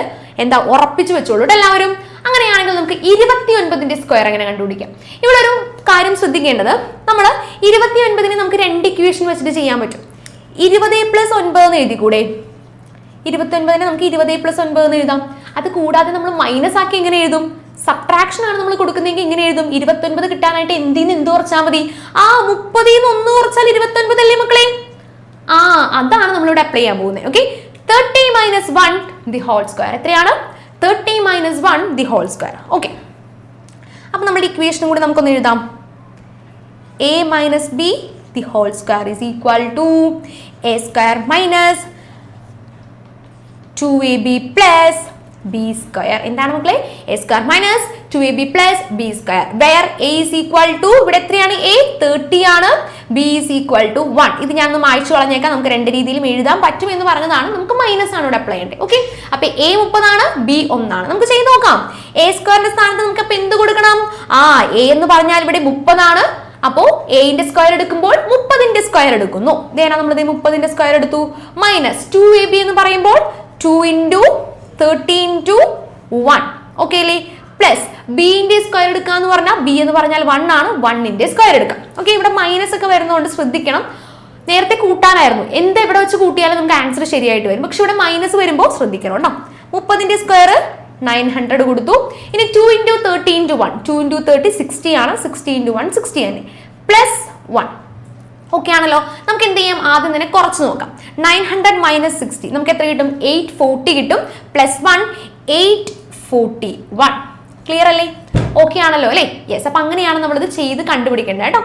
ഉറപ്പിച്ചു വെച്ചോളൂ എല്ലാവരും. അങ്ങനെയാണെങ്കിൽ നമുക്ക് 29ന്റെ സ്ക്വയർ എങ്ങനെ കണ്ടുപിടിക്കാം? ഇവിടെ ഒരു കാര്യം ശ്രദ്ധിക്കേണ്ടത്, നമ്മൾ 29നെ നമുക്ക് രണ്ട് ഇക്വേഷൻ വെച്ചിട്ട് ചെയ്യാൻ പറ്റും. 20 + 9 എന്ന് എഴുതിക്കൂടെ? 29നെ നമുക്ക് 20 + 9 എന്ന് എഴുതാം. അത് കൂടാതെ നമ്മൾ മൈനസ് ആക്കി എങ്ങനെ എഴുതും? സബ്ട്രാക്ഷൻ ആണ് നമ്മൾ കൊടുക്കുന്നതെങ്കിൽ എങ്ങനെ എഴുതും? 29 കിട്ടാനായിട്ട് എന്ത് കുറച്ചാൽ മതി? 30 1 കുറച്ചാൽ 29 അല്ലേ മക്കളെ? അതാണ് നമ്മളിവിടെ അപ്ലൈ ചെയ്യാൻ പോകുന്നത്. ഓക്കെ, 30 - 1 the whole square എത്രയാണ്? 30 - 1 the whole square. ഓക്കെ, അപ്പൊ നമ്മുടെ ഇക്വേഷനും കൂടി നമുക്കൊന്ന് എഴുതാം. a minus b the whole square is equal to a square minus 2ab plus b square. എന്താണ് മക്കളെ? a square minus 2ab plus b square where a is equal to, ഇവിടെ എത്രയാണ്? a 30 ആണ്, b is equal to 1. ഇത് ഞാനൊന്ന് മായ്ച്ചു കളഞ്ഞേക്കാം, നമുക്ക് രണ്ട് രീതിയിലും എഴുതാൻ പറ്റും എന്ന് പറഞ്ഞതാണ്. നമുക്ക് മൈനസ് ആണ് ഇവിടെ അപ്ലൈ ചെയ്യേണ്ടത്. ഓക്കെ, അപ്പൊ a 30 ആണ്, b 1 ആണ്. നമുക്ക് ചെയ്ത് നോക്കാം. a സ്ക്വയറിന്റെ സ്ഥാനത്ത് നമുക്ക് അപ്പൊ എന്ത് കൊടുക്കണം? a എന്ന് പറഞ്ഞാൽ ഇവിടെ 30 ആണ്. അപ്പോ a-ന്റെ സ്ക്വയർ എടുക്കുമ്പോൾ 30ന്റെ സ്ക്വയർ എടുക്കുന്നു. ഇതേനാ നമ്മൾ 30ന്റെ സ്ക്വയർ എടുത്തു. മൈനസ് 2ab എന്ന് പറയുമ്പോൾ 2 × 30 × 1. ഓക്കെ അല്ലേ? പ്ലസ് ബിന്റെ സ്ക്വയർ എടുക്കാന്ന് പറഞ്ഞാൽ b എന്ന് പറഞ്ഞാൽ 1 ആണ്, 1ന്റെ സ്ക്വയർ എടുക്കാം. ഓക്കെ, ഇവിടെ മൈനസ് ഒക്കെ വരുന്നതുകൊണ്ട് ശ്രദ്ധിക്കണം. നേരത്തെ കൂട്ടാനായിരുന്നു, ഇവിടെ വെച്ച് കൂട്ടിയാലും നമുക്ക് ആൻസർ ശരിയായിട്ട് വരും. പക്ഷെ ഇവിടെ മൈനസ് വരുമ്പോൾ ശ്രദ്ധിക്കണം കേട്ടോ. 30ന്റെ സ്ക്വയർ 900 കൊടുത്തു. ഇനി 2 × 30 × 1, 2 × 30 60 ആണ്, 60 × 1 60 തന്നെ, പ്ലസ് 1. ഓക്കെ ആണല്ലോ? നമുക്ക് എന്ത് ചെയ്യാം? ആദ്യം തന്നെ കുറച്ച് നോക്കാം. 900 - 60 നമുക്ക് എത്ര കിട്ടും? 840 കിട്ടും. പ്ലസ് 1 841. ക്ലിയർ അല്ലേ? ഓക്കെ ആണല്ലോ അല്ലേ? യെസ്. അപ്പൊ അങ്ങനെയാണ് നമ്മളിത് ചെയ്ത് കണ്ടുപിടിക്കേണ്ടത് കേട്ടോ.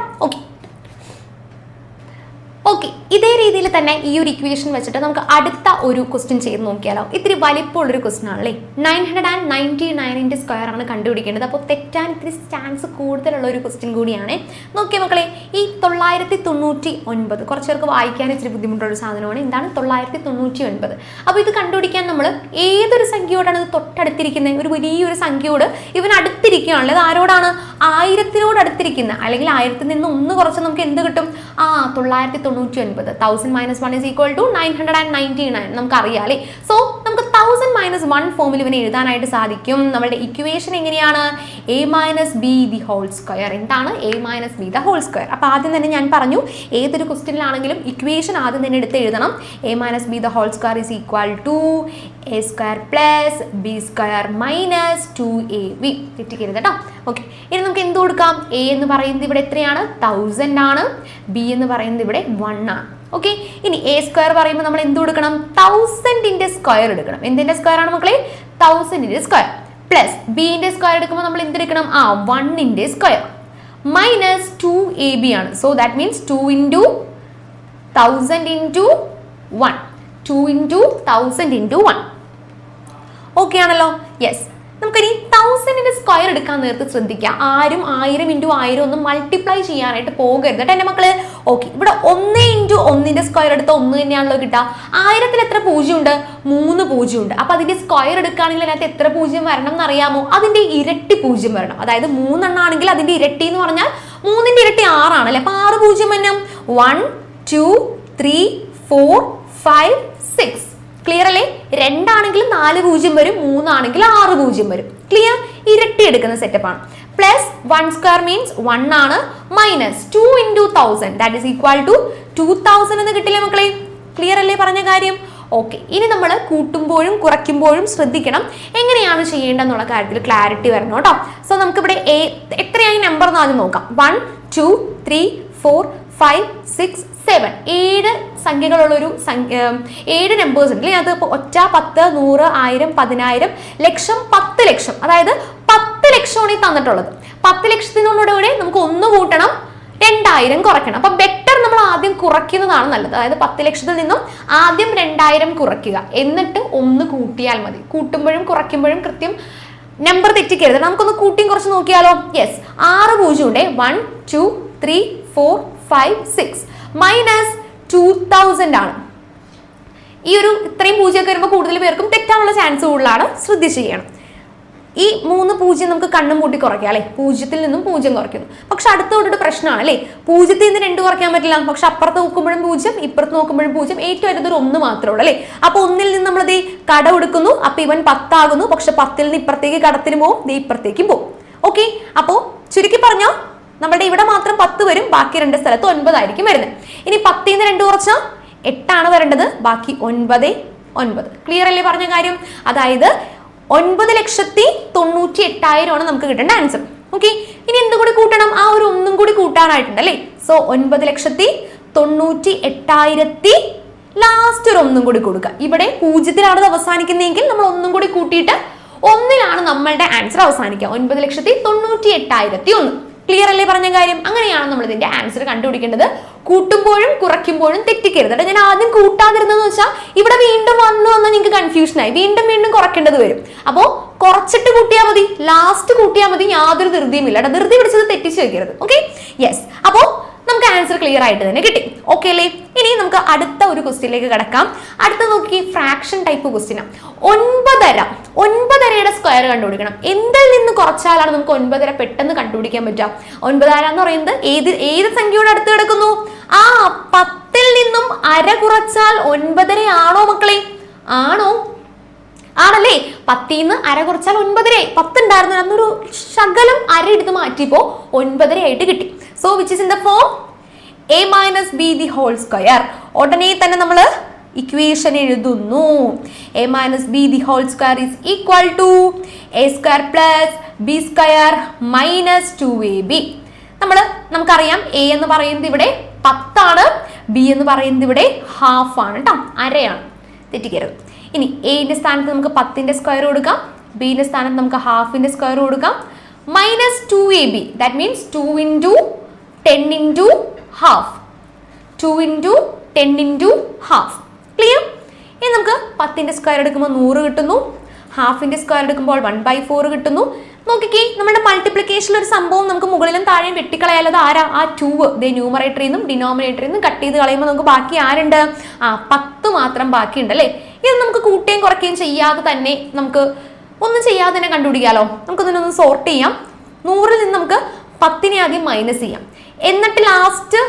ഓക്കെ, ഇതേ രീതിയിൽ തന്നെ ഈ ഒരു ഇക്വേഷൻ വെച്ചിട്ട് നമുക്ക് അടുത്ത ഒരു ക്വസ്റ്റ്യൻ ചെയ്ത് നോക്കിയാലോ? ഇത്തിരി വലിപ്പമുള്ളൊരു ക്വസ്റ്റ്യൻ ആണല്ലേ. 999ന്റെ സ്ക്വയർ ആണ് കണ്ടുപിടിക്കേണ്ടത്. അപ്പോൾ തെറ്റാൻ ഇത്തിരി ചാൻസ് കൂടുതലുള്ള ഒരു ക്വസ്റ്റ്യൻ കൂടിയാണ്. നോക്കിയ മക്കളെ, ഈ 999 കുറച്ചേർക്ക് വായിക്കാൻ ഇത്തിരി ബുദ്ധിമുട്ടുള്ള ഒരു സാധനമാണ്. എന്താണ് 999? അപ്പോൾ ഇത് കണ്ടുപിടിക്കാൻ നമ്മൾ ഏതൊരു സംഖ്യയോടാണ് ഇത് തൊട്ടടുത്തിരിക്കുന്നത്? ഒരു വലിയൊരു സംഖ്യയോട് ഇവൻ അടുത്തിരിക്കുകയാണല്ലോ. അത് ആരോടാണ്? 1000-നോട് അടുത്തിരിക്കുന്ന, അല്ലെങ്കിൽ 1000-ൽ നിന്ന് 1 കുറച്ച് നമുക്ക് എന്ത് കിട്ടും? 999. 1000 - 1 is equal to 999. നമുക്ക് അറിയാലേ. സോ നമുക്ക് 1000 - 1 ഫോമിൽ ഇവനെ എഴുതാനായിട്ട് സാധിക്കും. നമ്മുടെ ഇക്വേഷൻ എങ്ങനെയാണ്? a - b the whole square. എന്താണ് a - b the whole square? അപ്പൊ ആദ്യം തന്നെ ഞാൻ പറഞ്ഞു, ഏതൊരു ക്വസ്റ്റ്യനിലാണെങ്കിലും ഇക്വേഷൻ ആദ്യം തന്നെ എടുത്ത് എഴുതണം. a - b the whole square is equal to a square plus b square minus 2ab. തെറ്റിക്കരുത് കേട്ടോ. ഓക്കെ, ഇനി നമുക്ക് എന്ത് കൊടുക്കാം? a എന്ന് പറയുന്നത് ഇവിടെ എത്രയാണ്? 1000 ആണ്. b എന്ന് പറയുന്നത് ഇവിടെ 1 ആണ്. ഓക്കെ, ഇനി a സ്ക്വയർ പറയുമ്പോൾ നമ്മൾ എന്ത് കൊടുക്കണം? 1000ന്റെ സ്ക്വയർ എടുക്കണം. എന്തിന്റെ സ്ക്വയർ ആണ് മക്കളെ? 1000ന്റെ സ്ക്വയർ. പ്ലസ് ബിന്റെ സ്ക്വയർ എടുക്കുമ്പോൾ നമ്മൾ എന്തെടുക്കണം? 1ന്റെ സ്ക്വയർ മൈനസ് 2ab ആണ്. So that means 2 × 1000 × 1, 2 × 1000 × 1. ഓക്കെ ആണല്ലോ? യെസ്. നമുക്കിനി 1000ന്റെ സ്ക്വയർ എടുക്കാൻ നേരത്തെ ശ്രദ്ധിക്കാം. ആരും 1000 × 1000 ഒന്നും മൾട്ടിപ്ലൈ ചെയ്യാനായിട്ട് പോകരുത് കേട്ടോ എൻ്റെ മക്കള്. ഓക്കെ, ഇവിടെ 1 × 1ന്റെ സ്ക്വയർ എടുത്ത 1 തന്നെയാണല്ലോ കിട്ടുക. 1000-ൽ എത്ര 0 ഉണ്ട്? 3 0 ഉണ്ട്. അപ്പൊ അതിന്റെ സ്ക്വയർ എടുക്കുകയാണെങ്കിൽ അതിനകത്ത് എത്ര 0 വരണം എന്നറിയാമോ? അതിന്റെ ഇരട്ടി 0 വരണം. അതായത് 3 എണ്ണാണെങ്കിൽ അതിന്റെ ഇരട്ടി എന്ന് പറഞ്ഞാൽ 3ന്റെ ഇരട്ടി 6 ആണല്ലേ. അപ്പൊ 6 0 വരണം. 1 2 3 4 5 6. ക്ലിയർ അല്ലേ? 2 ആണെങ്കിലും 4 0 വരും, 3 ആണെങ്കിൽ 6 0 വരും. ക്ലിയർ? ഇരട്ടി എടുക്കുന്ന സെറ്റപ്പ് ആണ്. പ്ലസ് 1 സ്ക്വയർ മീൻസ് 1 ആണ്, minus 2 × 1000 that is equal to 2000 എന്ന് കിട്ടില്ലേ മക്കളെ? ക്ലിയർ അല്ലേ പറഞ്ഞ കാര്യം? ഓക്കെ, ഇനി നമ്മൾ കൂട്ടുമ്പോഴും കുറയ്ക്കുമ്പോഴും ശ്രദ്ധിക്കണം എങ്ങനെയാണ് ചെയ്യേണ്ടതെന്നുള്ള കാര്യത്തിൽ ക്ലാരിറ്റി വരണം കേട്ടോ. സോ നമുക്കിവിടെ എത്രയായി നമ്പർ എന്ന് ആദ്യം നോക്കാം. 1 2 3 4 5 6 7 7 സംഖ്യകളുള്ളൊരു 7 നമ്പേഴ്സ് ഉണ്ട്. അത് ഇപ്പോൾ 1 10 100 1000 10000 ലക്ഷം 10 ലക്ഷം, അതായത് 10 ലക്ഷമാണ് ഈ തന്നിട്ടുള്ളത്. 10 ലക്ഷത്തിനോടുകൂടെ നമുക്ക് 1 കൂട്ടണം, 2000 കുറയ്ക്കണം. അപ്പൊ ബെറ്റർ നമ്മൾ ആദ്യം കുറയ്ക്കുന്നതാണ് നല്ലത്. അതായത് 10 ലക്ഷത്തിൽ നിന്നും ആദ്യം 2000 കുറയ്ക്കുക, എന്നിട്ട് 1 കൂട്ടിയാൽ മതി. കൂട്ടുമ്പോഴും കുറയ്ക്കുമ്പോഴും കൃത്യം നമ്പർ തെറ്റിക്കരുത്. നമുക്കൊന്ന് കൂട്ടിയും കുറച്ച് നോക്കിയാലോ. യെസ്, 6 പൂജ്യം ഉണ്ട്. 1 2 3 4 5 6 മൈനസ് 2000 ആണ്. ഈ ഒരു ഇത്രയും പൂജ്യമൊക്കെ വരുമ്പോൾ കൂടുതൽ പേർക്കും തെറ്റാനുള്ള ചാൻസ് കൂടുതലാണ്. ശ്രദ്ധിച്ച് ചെയ്യണം. ഈ 3 പൂജ്യം നമുക്ക് കണ്ണും പൂട്ടി കുറയ്ക്കാം അല്ലെ. 0-ൽ നിന്നും 0 കുറയ്ക്കുന്നു. പക്ഷെ അടുത്ത് തൊട്ടിട്ട് പ്രശ്നമാണ് അല്ലെ. 0-ൽ നിന്ന് 2 കുറയ്ക്കാൻ പറ്റില്ല. പക്ഷെ അപ്പുറത്ത് നോക്കുമ്പോഴും 0, ഇപ്പുറത്ത് നോക്കുമ്പോഴും 0, ഏറ്റവും അടുത്തൊരു 1 മാത്രമേ ഉള്ളൂ അല്ലെ. അപ്പൊ 1-ൽ നിന്ന് നമ്മളത് കടം എടുക്കുന്നു. അപ്പൊ ഇവൻ 10 ആകുന്നു. പക്ഷെ 10-ൽ നിന്ന് ഇപ്പുറത്തേക്ക് കടത്തിന് പോകും, ഇപ്പുറത്തേക്കും പോകും. ഓക്കെ, അപ്പോ ചുരുക്കി പറഞ്ഞോ നമ്മുടെ ഇവിടെ മാത്രം 10 വരും, ബാക്കി 2 സ്ഥലത്ത് 9 ആയിരിക്കും വരുന്നത്. ഇനി 10-ൽ നിന്ന് 2 കുറച്ചാൽ 8 ആണ് വരേണ്ടത്, ബാക്കി 9 9. ക്ലിയർ അല്ലേ പറഞ്ഞ കാര്യം? അതായത് 9,98,000 ആണ് നമുക്ക് കിട്ടേണ്ട ആൻസർ. ഓക്കെ, ഇനി എന്തും കൂടി കൂട്ടണം, ആ ഒരു 1 കൂടി കൂട്ടാനായിട്ടുണ്ട് അല്ലേ. സോ 9,98,000 ലാസ്റ്റ് ഒരു 1 കൂടി കൊടുക്കുക. ഇവിടെ 0-ലാണ് അവസാനിക്കുന്നതെങ്കിൽ നമ്മൾ 1 കൂടി കൂട്ടിയിട്ട് 1-ലാണ് നമ്മളുടെ ആൻസർ അവസാനിക്കുക. 9,98,001. ക്ലിയർ അല്ലേ പറഞ്ഞ കാര്യം? അങ്ങനെയാണ് നമ്മൾ ഇതിന്റെ ആൻസർ കണ്ടുപിടിക്കേണ്ടത്. കൂട്ടുമ്പോഴും കുറയ്ക്കുമ്പോഴും തെറ്റിക്കരുത്. ഞാൻ ആദ്യം കൂട്ടാതിരുന്നതെന്ന് വെച്ചാൽ ഇവിടെ വീണ്ടും വന്നു നിങ്ങൾക്ക് കൺഫ്യൂഷനായി, വീണ്ടും വീണ്ടും കുറയ്ക്കേണ്ടത് വരും. അപ്പോൾ കുറച്ചിട്ട് കൂട്ടിയാൽ മതി, ലാസ്റ്റ് കൂട്ടിയാൽ മതി, യാതൊരു ധൃതിയുമില്ല. ധൃതി പിടിച്ചത് തെറ്റിച്ച് വെക്കരുത്. Okay, yes. അപ്പോൾ നമുക്ക് ആൻസർ ക്ലിയർ ആയിട്ട് തന്നെ കിട്ടി. ഓക്കെ അല്ലേ? ഇനി നമുക്ക് അടുത്ത ഒരു ക്വസ്റ്റ്യനിലേക്ക് കടക്കാം. അടുത്ത നോക്കി, ഫ്രാക്ഷൻ ടൈപ്പ് ക്വസ്റ്റ്യനാണ്. 9.5യുടെ സ്ക്വയർ കണ്ടുപിടിക്കണം. എന്തിൽ നിന്ന് കുറച്ചാലാണ് നമുക്ക് 9.5 പെട്ടെന്ന് കണ്ടുപിടിക്കാൻ പറ്റുക? 9.5 എന്ന് പറയുന്നത് ഏത് സംഖ്യയോട് അടുത്ത് കിടക്കുന്നു? 10-ൽ നിന്നും അര കുറച്ചാൽ 9.5 ആണോ മക്കളെ? ആണോ? ആണല്ലേ. 10-ൽ നിന്ന് അര കുറച്ചാൽ 9.5. 10 ഉണ്ടായിരുന്നു, അന്നൊരു ശകലം അര എടുത്ത് മാറ്റിയപ്പോ 9.5 ആയിട്ട് കിട്ടി. So which is in the form a - b the whole square. ഉടനെ തന്നെ നമ്മൾ ഇക്വേഷൻ എഴുതുന്നു. a - b the whole square is equal to a square plus b square minus 2ab. നമുക്കറിയാം a എന്ന് പറയുന്നത് ഇവിടെ 10 ആണ്, b എന്ന് പറയുന്നത് ഇവിടെ ഹാഫ് ആണ് കേട്ടോ, അരയാണ്, തെറ്റിക്കരുത്. ഇനി എന്റെ സ്ഥാനത്ത് നമുക്ക് 10ന്റെ സ്ക്വയർ കൊടുക്കാം, ബിന്റെ സ്ഥാനത്ത് നമുക്ക് ഹാഫിന്റെ സ്ക്വയർ കൊടുക്കാം. Minus 2ab, that means 2 into 10 into half. 2 into 10 into half. Clear? ഇനി നമുക്ക് 10ന്റെ സ്ക്വയർ എടുക്കുമ്പോൾ 100 കിട്ടുന്നു, ഹാഫിന്റെ സ്ക്വയർ എടുക്കുമ്പോൾ 1/4 കിട്ടുന്നു. നോക്കിക്കേ, നമ്മുടെ മൾട്ടിപ്ലിക്കേഷനിൽ ഒരു സംഭവം നമുക്ക് മുകളിലും താഴെയും വെട്ടിക്കളയാലത് ആരാ? ആ 2 ന്യൂമറേറ്ററിൽ നിന്നും ഡിനോമിനേറ്ററിൽ നിന്നും കട്ട് ചെയ്ത് കളയുമ്പോൾ നമുക്ക് ബാക്കി ആരുണ്ട്? 10 മാത്രം ബാക്കിയുണ്ട് അല്ലേ. ഇത് നമുക്ക് കൂട്ടുകയും കുറയ്ക്കുകയും ചെയ്യാതെ തന്നെ, നമുക്ക് ഒന്നും ചെയ്യാതെ തന്നെ കണ്ടുപിടിക്കാലോ. നമുക്കിതിനൊന്ന് സോർട്ട് ചെയ്യാം. 100-ൽ നിന്ന് നമുക്ക് 10നെ ആദ്യം മൈനസ് ചെയ്യാം, എന്നിട്ട് ലാസ്റ്റ്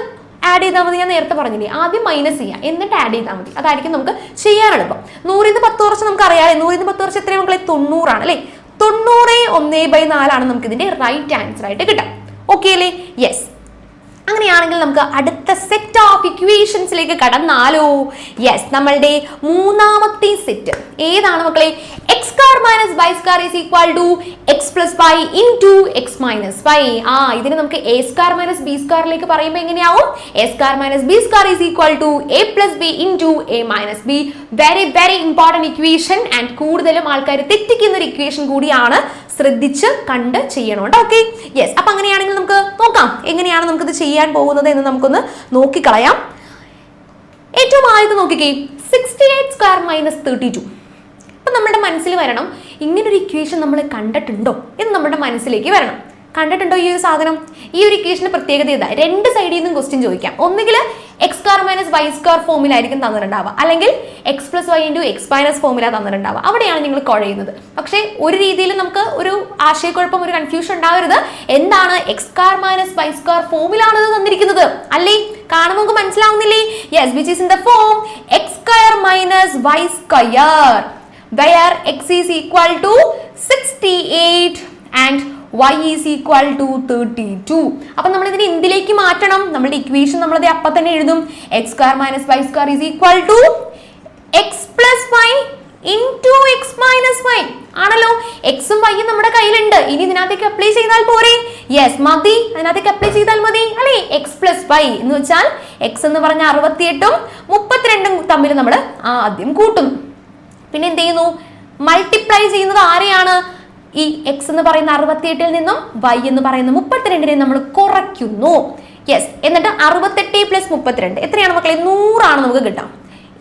ആഡ് ചെയ്താൽ മതി. ഞാൻ നേരത്തെ പറഞ്ഞില്ലേ, ആദ്യം മൈനസ് ചെയ്യാം എന്നിട്ട് ആഡ് ചെയ്താൽ മതി. അതായിരിക്കും നമുക്ക് ചെയ്യാൻ എളുപ്പം. 100-ൽ നിന്ന് 10 കുറച്ച് നമുക്ക് അറിയാം. 100-ൽ നിന്ന് 10 കുറച്ച് എത്രയാണ് മക്കളെ? 90 ആണ് അല്ലേ. 90 1/4 നമുക്ക് ഇതിന്റെ റൈറ്റ് ആൻസർ ആയിട്ട് കിട്ടാം. ഓക്കെ അല്ലേ? യെസ്. അങ്ങനെയാണെങ്കിൽ നമുക്ക് അടുത്ത സെറ്റ് ഓഫ് ഇക്വേഷൻസിലേക്ക് കടന്നാലോ? യെസ്, നമ്മളുടെ മൂന്നാമത്തെ സെറ്റ് ഏതാണ് മക്കളെ? x square minus y square is equal to x plus y into x minus y. ഇതിനെ നമുക്ക് a square minus b square ലേക്ക് പറയുമ്പോൾ എങ്ങനെയാവും? a square minus b square is equal to a plus b into a minus b. Very very important equation and കൂടുതലും ആൾക്കാർ തെറ്റിക്കുന്ന ഒരു equation കൂടിയാണ്. ശ്രദ്ധിച്ച് കണ്ട് ചെയ്യണം. Okay, yes. അപ്പൊ അങ്ങനെയാണെങ്കിൽ നമുക്ക് നോക്കാം എങ്ങനെയാണ് നമുക്കിത് ചെയ്യാൻ പോകുന്നത് എന്ന് നമുക്കൊന്ന് നോക്കിക്കളയാം. ഏറ്റവും ആദ്യത്തെ നോക്കിക്കേ, 68 സ്ക്വയർ മൈനസ് 32. അപ്പൊ നമ്മുടെ മനസ്സിൽ വരണം, ഇങ്ങനൊരു ഇക്വേഷൻ നമ്മൾ കണ്ടിട്ടുണ്ടോ എന്ന് നമ്മുടെ മനസ്സിലേക്ക് വരണം. കണ്ടിട്ടുണ്ടോ ഈ ഒരു സാധനം? ഈ ഒരു ഇക്വേഷന്റെ പ്രത്യേകത ഇതാ, രണ്ട് സൈഡിൽ നിന്നും ക്വസ്റ്റ്യൻ ചോദിക്കാം. ഒന്നുകിൽ X square minus Y square ഫോമിലായിരിക്കും തന്നിട്ടുണ്ടാവുക, അല്ലെങ്കിൽ X plus Y into X minus ഫോമില തന്നിട്ടുണ്ടാവുക. അവിടെയാണ് നിങ്ങൾ കുഴയുന്നത്. പക്ഷേ ഒരു രീതിയിൽ നമുക്ക് ഒരു ആശയക്കുഴപ്പം, ഒരു കൺഫ്യൂഷൻ ഉണ്ടാവരുത്. എന്താണ് X square minus Y square ഫോമിലാണ് തന്നിരിക്കുന്നത് അല്ലേ? കാണുമ്പോൾ നമുക്ക് മനസ്സിലാവുന്നില്ലേ? Yes, which is in the form X square minus Y square, where x is equal to 68 and y is equal to 32. അപ്പൊ നമ്മൾ ഇതിനെ എന്തിലേക്ക് മാറ്റണം? നമ്മുടെ ഇക്വേഷൻ നമ്മളത് അപ്പൊ തന്നെ എഴുതും. x square minus y square is equal to x plus y into x minus y ആണല്ലോ. എക്സും വൈയും നമ്മുടെ കയ്യിലുണ്ട്. ഇനി ഇതിനകത്തേക്ക് അപ്ലൈ ചെയ്താൽ പോരെ? യെസ്, മതി. അതിനകത്തേക്ക് അപ്ലൈ ചെയ്താൽ മതി അല്ലേ? എക്സ് പ്ലസ് വൈ എന്ന് വെച്ചാൽ എക്സ് എന്ന് പറഞ്ഞ 68ഉം 32ഉം തമ്മിൽ നമ്മൾ ആദ്യം കൂട്ടുന്നു. പിന്നെ എന്ത് ചെയ്യുന്നു? മൾട്ടിപ്ലൈ ചെയ്യുന്നത് ആരെയാണ്? ഈ എക്സ് എന്ന് പറയുന്ന 68-ൽ നിന്നും വൈ എന്ന് പറയുന്ന 32-നെ നമ്മൾ കുറയ്ക്കുന്നു. യെസ്. എന്നിട്ട് 68 പ്ലസ് 32 എത്രയാണ് മക്കളെ? 100 ആണ് നമുക്ക് കിട്ടാം.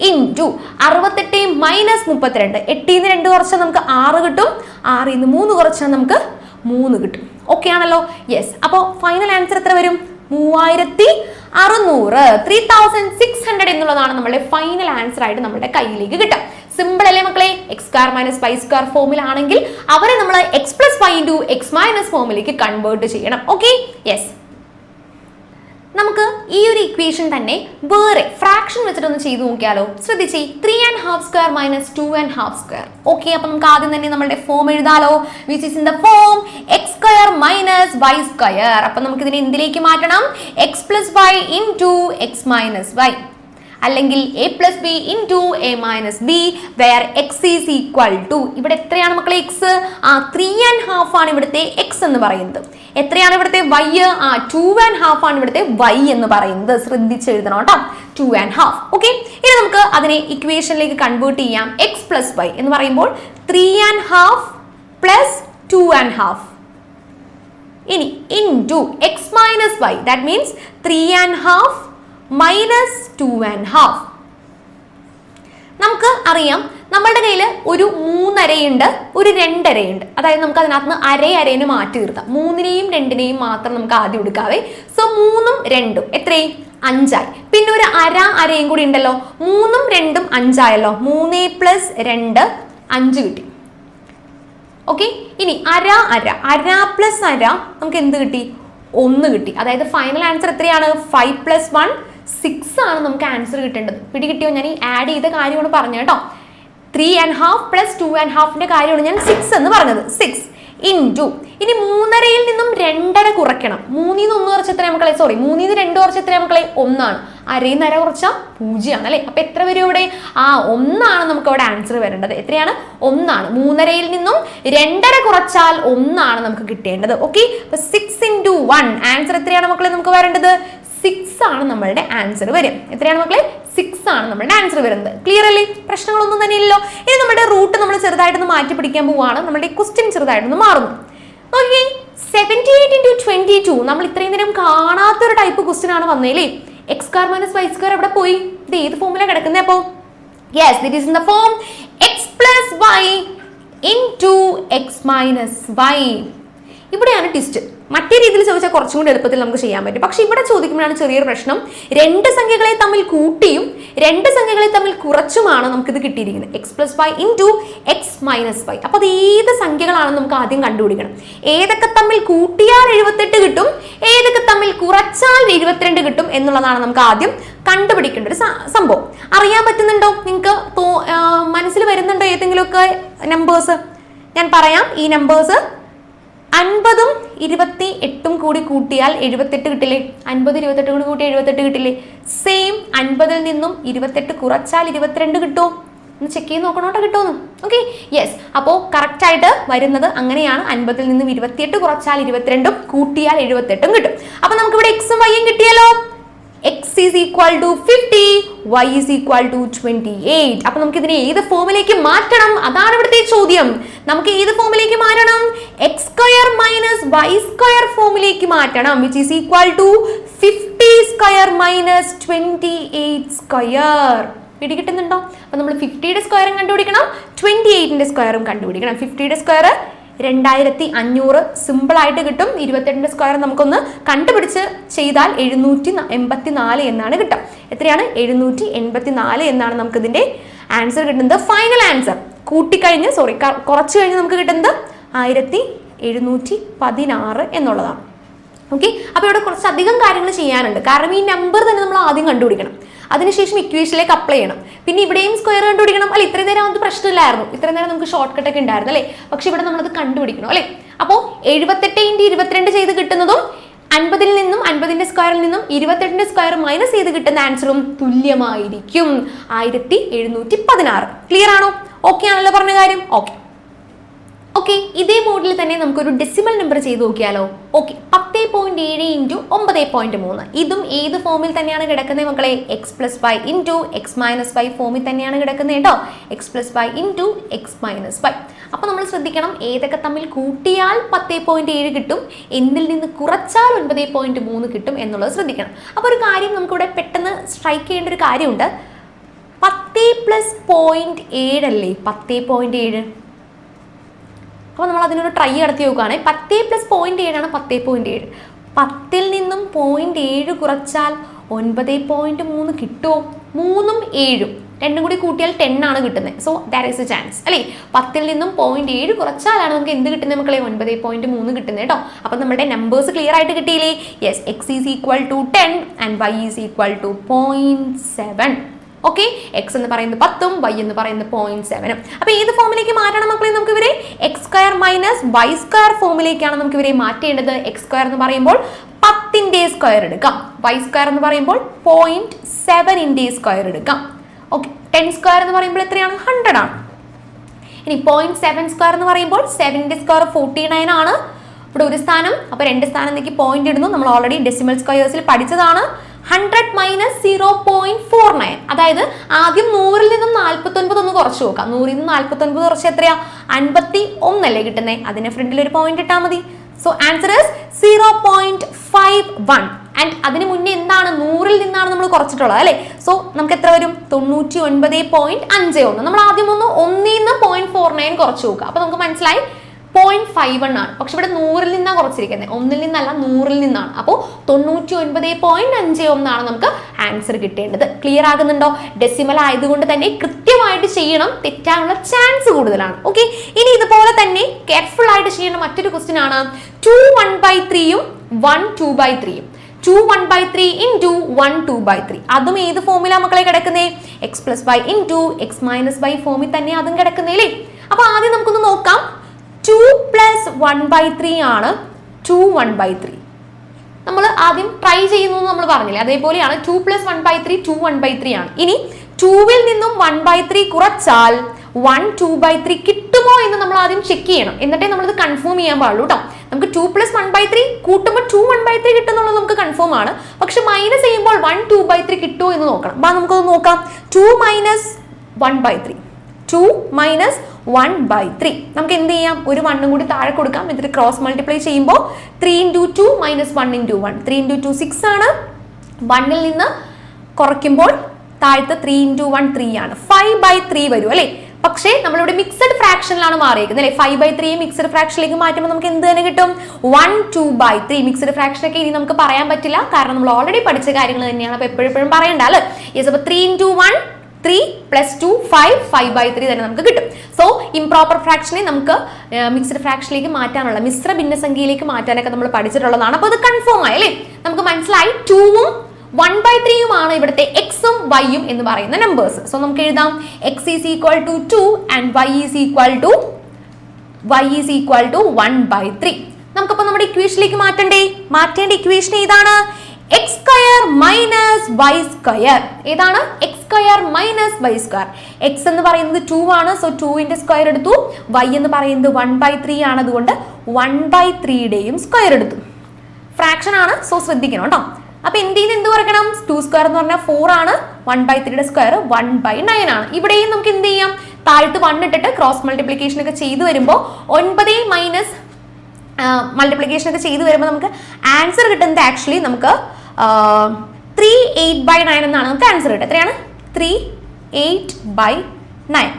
ഇൻറ്റു 68 മൈനസ് 32, 8 2 കുറച്ചാൽ നമുക്ക് 6 കിട്ടും, 6 3 കുറച്ചാൽ നമുക്ക് 3 കിട്ടും. ഓക്കെ ആണല്ലോ? യെസ്. അപ്പോൾ ഫൈനൽ ആൻസർ എത്ര വരും? 3600, 3600 എന്നുള്ളതാണ് നമ്മുടെ ഫൈനൽ ആൻസർ ആയിട്ട് നമ്മുടെ കയ്യിലേക്ക് കിട്ടും. സിമ്പിൾ അല്ലേ മക്കളെ? X square minus Y square ഫോമിലാണെങ്കിൽ അവരെ നമ്മൾ X plus Y into X minus ഫോമിലേക്ക് കൺവേർട്ട് ചെയ്യണം. Okay, yes. നമുക്ക് ഈ ഒരു ഇക്വേഷൻ തന്നെ വേറെ ഫ്രാക്ഷൻ വെച്ചിട്ടൊന്ന് ചെയ്ത് നോക്കിയാലോ? ശ്രദ്ധിച്ചേ, 3½ സ്ക്വയർ മൈനസ് 2½ സ്ക്വയർ. ഓക്കെ, അപ്പൊ നമുക്ക് ആദ്യം തന്നെ നമ്മുടെ ഫോം എഴുതാലോ, which is in the form X square minus Y square. അപ്പൊ നമുക്ക് ഇതിനെ എന്തിലേക്ക് മാറ്റണം? X plus Y into X minus Y, അല്ലെങ്കിൽ A plus B into A minus B, where X is equal to, ഇവിടെ എത്രയാണ് മക്കളെ എക്സ്? 3½ ആണ് ഇവിടുത്തെ എക്സ് എന്ന് പറയുന്നത്. എത്രയാണ് ഇവിടുത്തെ വൈ? 2½ ആണ് ഇവിടുത്തെ വൈ എന്ന് പറയുന്നത്. ശ്രദ്ധിച്ചെഴുതണം കേട്ടോ, 2½ ഓക്കെ. ഇനി നമുക്ക് അതിനെ ഇക്വേഷനിലേക്ക് കൺവേർട്ട് ചെയ്യാം. എക്സ് പ്ലസ് വൈ എന്ന് പറയുമ്പോൾ 3½ പ്ലസ് 2½ ഇനി into X minus Y, that means 3½ minus 2½ നമുക്ക് അറിയാം നമ്മളുടെ കയ്യിൽ ഒരു 3 അരയുണ്ട്, ഒരു 2 അരയുണ്ട്. അതായത് നമുക്ക് അതിനകത്ത് നിന്ന് അരേനെ മാറ്റി നിർത്താം. 3നെയും 2നെയും മാത്രം നമുക്ക് ആദ്യം എടുക്കാവേ. സോ 3ഉം 2ഉം എത്രയും 5 ആയി. പിന്നെ ഒരു അരയും കൂടി ഉണ്ടല്ലോ. 3ഉം 2ഉം 5 ആയല്ലോ. 3 പ്ലസ് 2 5 കിട്ടി. ഓക്കെ, ഇനി അര പ്ലസ് അര നമുക്ക് എന്ത് കിട്ടി? 1 കിട്ടി. അതായത് ഫൈനൽ ആൻസർ എത്രയാണ്? 5 പ്ലസ് 1 6 ആണ് നമുക്ക് ആൻസർ കിട്ടേണ്ടത്. പിടികിട്ടിയോ? ഞാൻ ഈ ആഡ് ചെയ്ത കാര്യമാണ് പറഞ്ഞു കേട്ടോ. 3½ പ്ലസ് 2½ കാര്യമാണ് ഞാൻ 6 എന്ന് പറഞ്ഞത്. 6 ഇൻറ്റു ഇനി 3.5-ൽ നിന്നും 2.5 കുറയ്ക്കണം. 3-ൽ നിന്ന് 1 കുറച്ച് എത്ര മക്കളെ? സോറി, 3-ൽ നിന്ന് 2 കുറച്ച് എത്ര മക്കളെ? 1 ആണ്. അരയിൽ നിന്ന് അര കുറച്ചാൽ 0 ആണ് അല്ലെ? അപ്പൊ എത്ര വരും ഇവിടെ? 1 ആണ് നമുക്ക് അവിടെ ആൻസർ വരേണ്ടത്. എത്രയാണ്? 1 ആണ്. 3.5-ൽ നിന്നും 2.5 കുറച്ചാൽ 1 ആണ് നമുക്ക് കിട്ടേണ്ടത്. ഓക്കെ, അപ്പൊ 6 ഇൻറ്റു 1 ആൻസർ എത്രയാണ് മക്കളെ നമുക്ക് വരേണ്ടത്? 6 ആണ് നമ്മളുടെ ആൻസർ വരും. എത്രയാണ് മക്കളെ? 6 ആണ് നമ്മളുടെ ആൻസർ വരുന്നത്. ക്ലിയർ അല്ലേ? പ്രശ്നങ്ങളൊന്നും തന്നെ ഇല്ലല്ലോ. ഇനി നമ്മുടെ റൂട്ട് നമ്മൾ ചെറുതായിട്ടൊന്ന് മാറ്റി പിടിക്കാൻ പോവാണ്. നമ്മുടെ ക്വസ്റ്റ്യൻ ചെറുതായിട്ടൊന്ന് മാറുന്നു. ഓക്കെ, 78 ഇൻറ്റു 22 നമ്മൾ ഇത്രയും നേരം കാണാത്തൊരു ടൈപ്പ് ക്വസ്റ്റ്യൻ ആണ് വന്നേലേ. X square minus Y square എവിടെ പോയി? ഇത് ഏത് ഫോമിലാണ് കിടക്കുന്നത്? അപ്പോ yes, it is in the form X plus Y into X minus Y. ഇവിടെയാണ് ട്വിസ്റ്റ്. മറ്റേ രീതിയിൽ ചോദിച്ചാൽ കുറച്ചും കൂടി എളുപ്പത്തിൽ നമുക്ക് ചെയ്യാൻ പറ്റും. പക്ഷെ ഇവിടെ ചോദിക്കുമ്പോഴാണ് ചെറിയൊരു പ്രശ്നം. 2 സംഖ്യകളെ തമ്മിൽ കൂട്ടിയും 2 സംഖ്യകളെ തമ്മിൽ കുറച്ചുമാണ് നമുക്കിത് കിട്ടിയിരിക്കുന്നത്. X plus Y into X minus Y. അപ്പോൾ അത് ഏത് സംഖ്യകളാണെന്ന് നമുക്ക് ആദ്യം കണ്ടുപിടിക്കണം. ഏതൊക്കെ തമ്മിൽ കൂട്ടിയാൽ 78 കിട്ടും, ഏതൊക്കെ തമ്മിൽ കുറച്ചാൽ 22 കിട്ടും എന്നുള്ളതാണ് നമുക്ക് ആദ്യം കണ്ടുപിടിക്കേണ്ട ഒരു സംഭവം. അറിയാൻ പറ്റുന്നുണ്ടോ നിങ്ങൾക്ക്? മനസ്സിൽ വരുന്നുണ്ടോ ഏതെങ്കിലുമൊക്കെ നമ്പേഴ്സ്? ഞാൻ പറയാം. ഈ നമ്പേഴ്സ് 50ഉം 28ഉം കൂടി കൂട്ടിയാൽ 78 കിട്ടില്ലേ? 50 28 കൂടി കൂട്ടി 78 കിട്ടില്ലേ? സെയിം 50-ൽ നിന്നും 28 കുറച്ചാൽ 22 കിട്ടുമോ? ഒന്ന് ചെക്ക് ചെയ്ത് നോക്കണോട്ടോ, കിട്ടുമെന്ന്. Okay, yes. അപ്പോൾ കറക്റ്റ് ആയിട്ട് വരുന്നത് അങ്ങനെയാണ്. 50-ൽ നിന്നും 28 കുറച്ചാൽ 22ഉം കൂട്ടിയാൽ 78ഉം കിട്ടും. അപ്പൊ നമുക്ക് ഇവിടെ എക്സും വൈയും കിട്ടിയല്ലോ. X is equal to 50, Y is equal to 28. അപ്പൊ നമുക്ക് ഇതിനെ ഏത് ഫോമിലേക്ക് മാറ്റണം? അതാണ് ഇവിടുത്തെ ചോദ്യം. നമുക്ക് ഏത് ഫോമിലേക്ക് മാറ്റണം? X square minus Y square ഫോമിലേക്ക് മാറ്റണം, which is equal to 50 square minus 28 square. പിടികിട്ടുന്നുണ്ടോ? അപ്പൊ നമ്മൾ 50യുടെ സ്ക്വയറും കണ്ടുപിടിക്കണം, 28ന്റെ സ്ക്വയറും കണ്ടുപിടിക്കണം. 50യുടെ സ്ക്വയർ 2500 സിമ്പിൾ ആയിട്ട് കിട്ടും. 28ന്റെ സ്ക്വയർ നമുക്കൊന്ന് കണ്ടുപിടിച്ച് ചെയ്താൽ 784 എന്നാണ് കിട്ടുക. എത്രയാണ്? 784 എന്നാണ് നമുക്ക് ഇതിന്റെ ആൻസർ കിട്ടുന്നത്. ഫൈനൽ ആൻസർ കൂട്ടിക്കഴിഞ്ഞ് കുറച്ച് കഴിഞ്ഞ് നമുക്ക് കിട്ടുന്നത് 1716 എന്നുള്ളതാണ്. ഓക്കെ, അപ്പോൾ ഇവിടെ കുറച്ചധികം കാര്യങ്ങൾ ചെയ്യാനുണ്ട്. കാരണം ഈ നമ്പർ തന്നെ നമ്മൾ ആദ്യം കണ്ടുപിടിക്കണം, അതിനുശേഷം ഇക്വേഷനിലേക്ക് അപ്ലൈ ചെയ്യണം, പിന്നെ ഇവിടെയും സ്ക്വയർ കണ്ടുപിടിക്കണം അല്ലെ. ഇത്രയും നേരം അത് പ്രശ്നമില്ലായിരുന്നു, ഇത്രയും നേരം നമുക്ക് ഷോർട്ട് കട്ട് ഒക്കെ ഉണ്ടായിരുന്നു അല്ലെ. പക്ഷെ ഇവിടെ നമ്മളത് കണ്ടുപിടിക്കണം അല്ലെ. അപ്പോൾ 78 × 22 ചെയ്ത് കിട്ടുന്നതും 50-ൽ നിന്നും 50ന്റെ സ്ക്വയറിൽ നിന്നും 28ന്റെ സ്ക്വയർ മൈനസ് ചെയ്ത് കിട്ടുന്ന ആൻസറും തുല്യമായിരിക്കും 1716. ക്ലിയർ ആണോ? ഓക്കെ ആണല്ലോ പറഞ്ഞ കാര്യം? ഓക്കെ ഓക്കെ, ഇതേ മോഡിൽ തന്നെ നമുക്കൊരു ഡെസിമൽ നമ്പർ ചെയ്ത് നോക്കിയാലോ? Okay, 10.7 into 9.3. ഇതും ഏത് ഫോമിൽ തന്നെയാണ് കിടക്കുന്നത് മക്കളെ? X plus Y into X minus Y ഫോമിൽ തന്നെയാണ് കിടക്കുന്നത് കേട്ടോ. X plus Y into X minus Y. അപ്പോൾ നമ്മൾ ശ്രദ്ധിക്കണം ഏതൊക്കെ തമ്മിൽ കൂട്ടിയാൽ 10.7 കിട്ടും, എന്തിൽ നിന്ന് കുറച്ചാൽ 9.3 കിട്ടും എന്നുള്ളത് ശ്രദ്ധിക്കണം. അപ്പോൾ ഒരു കാര്യം നമുക്കിവിടെ പെട്ടെന്ന് സ്ട്രൈക്ക് ചെയ്യേണ്ട ഒരു കാര്യമുണ്ട്. 10 + 0.7 അല്ലേ 10.7. അപ്പോൾ നമ്മൾ അതിനൊരു ട്രൈ നടത്തി നോക്കുകയാണെങ്കിൽ 10 + 0.7 ആണ് 10.7. 10ൽ നിന്നും 0.7 കുറച്ചാൽ 9.3 കിട്ടുമോ? 3ഉം 7ഉം രണ്ടും കൂടി കൂട്ടിയാൽ 10 ആണ് കിട്ടുന്നത്. So that is A chance അല്ലേ. 10ൽ നിന്നും 0.7 കുറച്ചാലാണ് നമുക്ക് എന്ത് കിട്ടുന്നത് മക്കളെ? 9.3 കിട്ടുന്നത് കേട്ടോ. അപ്പം നമ്മുടെ നമ്പേഴ്സ് ക്ലിയർ ആയിട്ട് കിട്ടിയില്ലേ? Yes, x = 10 and y = 0.7. Okay, X എന്ന് പറയുന്നത് 10ഉം y എന്ന് പറയുന്നത് 0.7ഉം. അപ്പോൾ ഏത് ഫോമിലേക്ക് മാറ്റണം മക്കളെ? നമുക്ക് ഇവരെ x² - y² ഫോമിലേക്കാണ് നമുക്ക് ഇവരെ മാറ്റേണ്ടത്. x² എന്ന് പറയുമ്പോൾ 10ന്റെ സ്ക്വയർ എടുക്കാം, y² എന്ന് പറയുമ്പോൾ 0.7ന്റെ സ്ക്വയർ എടുക്കാം. ഓക്കെ, 10² എന്ന് പറയുമ്പോൾ എത്രയാണ്? 100 ആണ്. ഇനി 0.7² എന്ന് പറയുമ്പോൾ 7ന്റെ സ്ക്വയർ 49 ആണ്. ഇവിടെ ഒരു സ്ഥാനം, അപ്പോൾ 2 സ്ഥാനത്തേക്ക് പോയിന്റ് ഇടുന്നു. നമ്മൾ ഓൾറെഡി ഡെസിമൽ സ്ക്വയേഴ്സിൽ പഠിച്ചതാണ്. 100 - 0.49, അതായത് ആദ്യം 100ൽ നിന്നും 49 ഒന്ന് കുറച്ച് നോക്കാം. 100ൽ നിന്ന് 49 കുറച്ച് എത്രയാ? 51 അല്ലേ കിട്ടുന്നത്? അതിന് ഫ്രണ്ടിൽ ഒരു പോയിന്റ് ഇട്ടാൽ മതി. So answer is 0.51. ആൻഡ് അതിന് മുന്നേ എന്താണ്? 100ൽ നിന്നാണ് നമ്മൾ കുറച്ചിട്ടുള്ളത് അല്ലേ. സോ നമുക്ക് എത്ര വരും? 99.51. നമ്മൾ ആദ്യം 1ൽ നിന്ന് 0.49 കുറച്ച് നോക്കുക. അപ്പോൾ നമുക്ക് മനസ്സിലായി 0.51 ആണ്. പക്ഷെ ഇവിടെ 100ൽ നിന്നാണ് കുറച്ചിരിക്കുന്നത്, 1ൽ നിന്നല്ല 100ൽ നിന്നാണ്. അപ്പോൾ 99.51 ആണ് നമുക്ക് ആൻസർ കിട്ടേണ്ടത്. ക്ലിയർ ആകുന്നുണ്ടോ? ഡെസിമൽ ആയതുകൊണ്ട് തന്നെ കൃത്യമായിട്ട് ചെയ്യണം, തെറ്റാനുള്ള ചാൻസ് കൂടുതലാണ്. ഓക്കെ, ഇനി ഇതുപോലെ തന്നെ കെയർഫുൾ ആയിട്ട് ചെയ്യേണ്ട മറ്റൊരു ക്വസ്റ്റ്യൻ ആണ് 2 1/3ഉം 1 2/3ഉം. 2 1/3 × 1 2/3. അതും ഏത് ഫോമിലാണ് മക്കളെ കിടക്കുന്നേ? x + y × x - y ഫോമിൽ തന്നെ അതും കിടക്കുന്നേ അല്ലേ. അപ്പോൾ ആദ്യം നമുക്കൊന്ന് നോക്കാം. 2 + 1/3 ആണ് 2 1/3. നമ്മൾ ആദ്യം ട്രൈ ചെയ്യുന്നു നമ്മൾ പറഞ്ഞില്ലേ, അതേപോലെയാണ് 2 + 1/3 2 1/3 ആണ്. ഇനി 2ൽ നിന്നും 1/3 കുറച്ചാൽ 1 2/3 കിട്ടുമോ എന്ന് നമ്മൾ ആദ്യം ചെക്ക് ചെയ്യണം. എന്നിട്ടേ നമ്മളിത് കൺഫേം ചെയ്യാൻ പാടുള്ളൂ കേട്ടോ. നമുക്ക് 2 + 1/3 കൂട്ടുമ്പോൾ 2 1/3 കിട്ടുന്നുള്ളത് നമുക്ക് കൺഫേം ആണ്. പക്ഷെ മൈനസ് ചെയ്യുമ്പോൾ 1 2/3 കിട്ടുമോ എന്ന് നോക്കണം. അപ്പോൾ നമുക്കത് നോക്കാം. 2 - 1/3 2 - 1/3. നമുക്ക് എന്ത് ചെയ്യാം? ഒരു 1 കൂടി താഴെ കൊടുക്കാം. എന്നിട്ട് ക്രോസ് മൾട്ടിപ്ലൈ ചെയ്യുമ്പോൾ 3 × 2 - 1 × 1. 3 × 2 6 ആണ്. 1ൽ നിന്ന് കുറയ്ക്കുമ്പോൾ താഴത്തെ 3 × 1 3 ആണ്. 5/3 വരും അല്ലേ. പക്ഷേ നമ്മളിവിടെ മിക്സഡ് ഫ്രാക്ഷനിലാണ് മാറിയിരിക്കുന്നത് അല്ലേ. 5/3 മിക്സഡ് ഫ്രാക്ഷനിലേക്ക് മാറ്റുമ്പോൾ നമുക്ക് എന്ത് തന്നെ കിട്ടും? 1 2/3. മിക്സഡ് ഫ്രാക്ഷൻ ഒക്കെ ഇനി നമുക്ക് പറയാൻ പറ്റില്ല, കാരണം നമ്മൾ ഓൾറെഡി പഠിച്ച കാര്യങ്ങൾ തന്നെയാണ്. അപ്പോൾ എപ്പോഴും പറയണ്ട അല്ലേ. യെസ്, അപ്പോൾ 3 × 1 3 + 2 5 5/3 തന്നെ നമുക്ക് കിട്ടും. സോ ഇംപ്രോപ്പർ ഫ്രാക്ഷനെ നമുക്ക് മിക്സഡ് ഫ്രാക്ഷനിലേക്ക് മാറ്റാനുള്ള, മിശ്ര ഭിന്നസംഖ്യയിലേക്ക് മാറ്റാനൊക്കെ നമ്മൾ പഠിച്ചിട്ടുള്ളതാണ്. അപ്പോൾ അത് കൺഫേം ആയി അല്ലേ. നമുക്ക് മനസ്സിലായി 2ഉം 1/3 ആണ് ഇവിടുത്തെ എക്സും വൈയും എന്ന് പറയുന്ന നമ്പേഴ്സ്. സോ നമുക്ക് എഴുതാം x = 2 ആൻഡ് y = 1/3. നമുക്കപ്പോൾ നമ്മുടെ ഇക്വേഷനിലേക്ക് മാറ്റേണ്ട ഇക്വേഷൻ ഏതാണ്? x² - y². ഏതാണ്? x² - y². x എന്ന് പറയുന്നത് 2 ആണ്. സോ 2ന്റെ സ്ക്വയർ എടുത്തു. y എന്ന് പറയുന്നത് 1/3 ആണ്. അതുകൊണ്ട് 1/3യുടെയും സ്ക്വയർ എടുത്തു. ഫ്രാക്ഷൻ ആണ്, സോ ശ്രദ്ധിക്കണം കേട്ടോ. അപ്പൊ എന്ത് കുറയ്ക്കണം? 2² എന്ന് പറഞ്ഞാൽ 4 ആണ്. 1/3യുടെ സ്ക്വയർ 1/9 ആണ്. ഇവിടെയും നമുക്ക് എന്ത് ചെയ്യാം? താഴത്ത് 1 ഇട്ടിട്ട് ക്രോസ് മൾട്ടിപ്ലിക്കേഷൻ ഒക്കെ ചെയ്തു വരുമ്പോൾ 9 മൾട്ടിപ്ലിക്കേഷൻ ഒക്കെ ചെയ്തു വരുമ്പോൾ നമുക്ക് ആൻസർ കിട്ടുന്നത് ആക്ച്വലി നമുക്ക് 3/8/9 എന്നാണ് നമുക്ക് ആൻസർ കിട്ടുക. എത്രയാണ്? 3/8/9.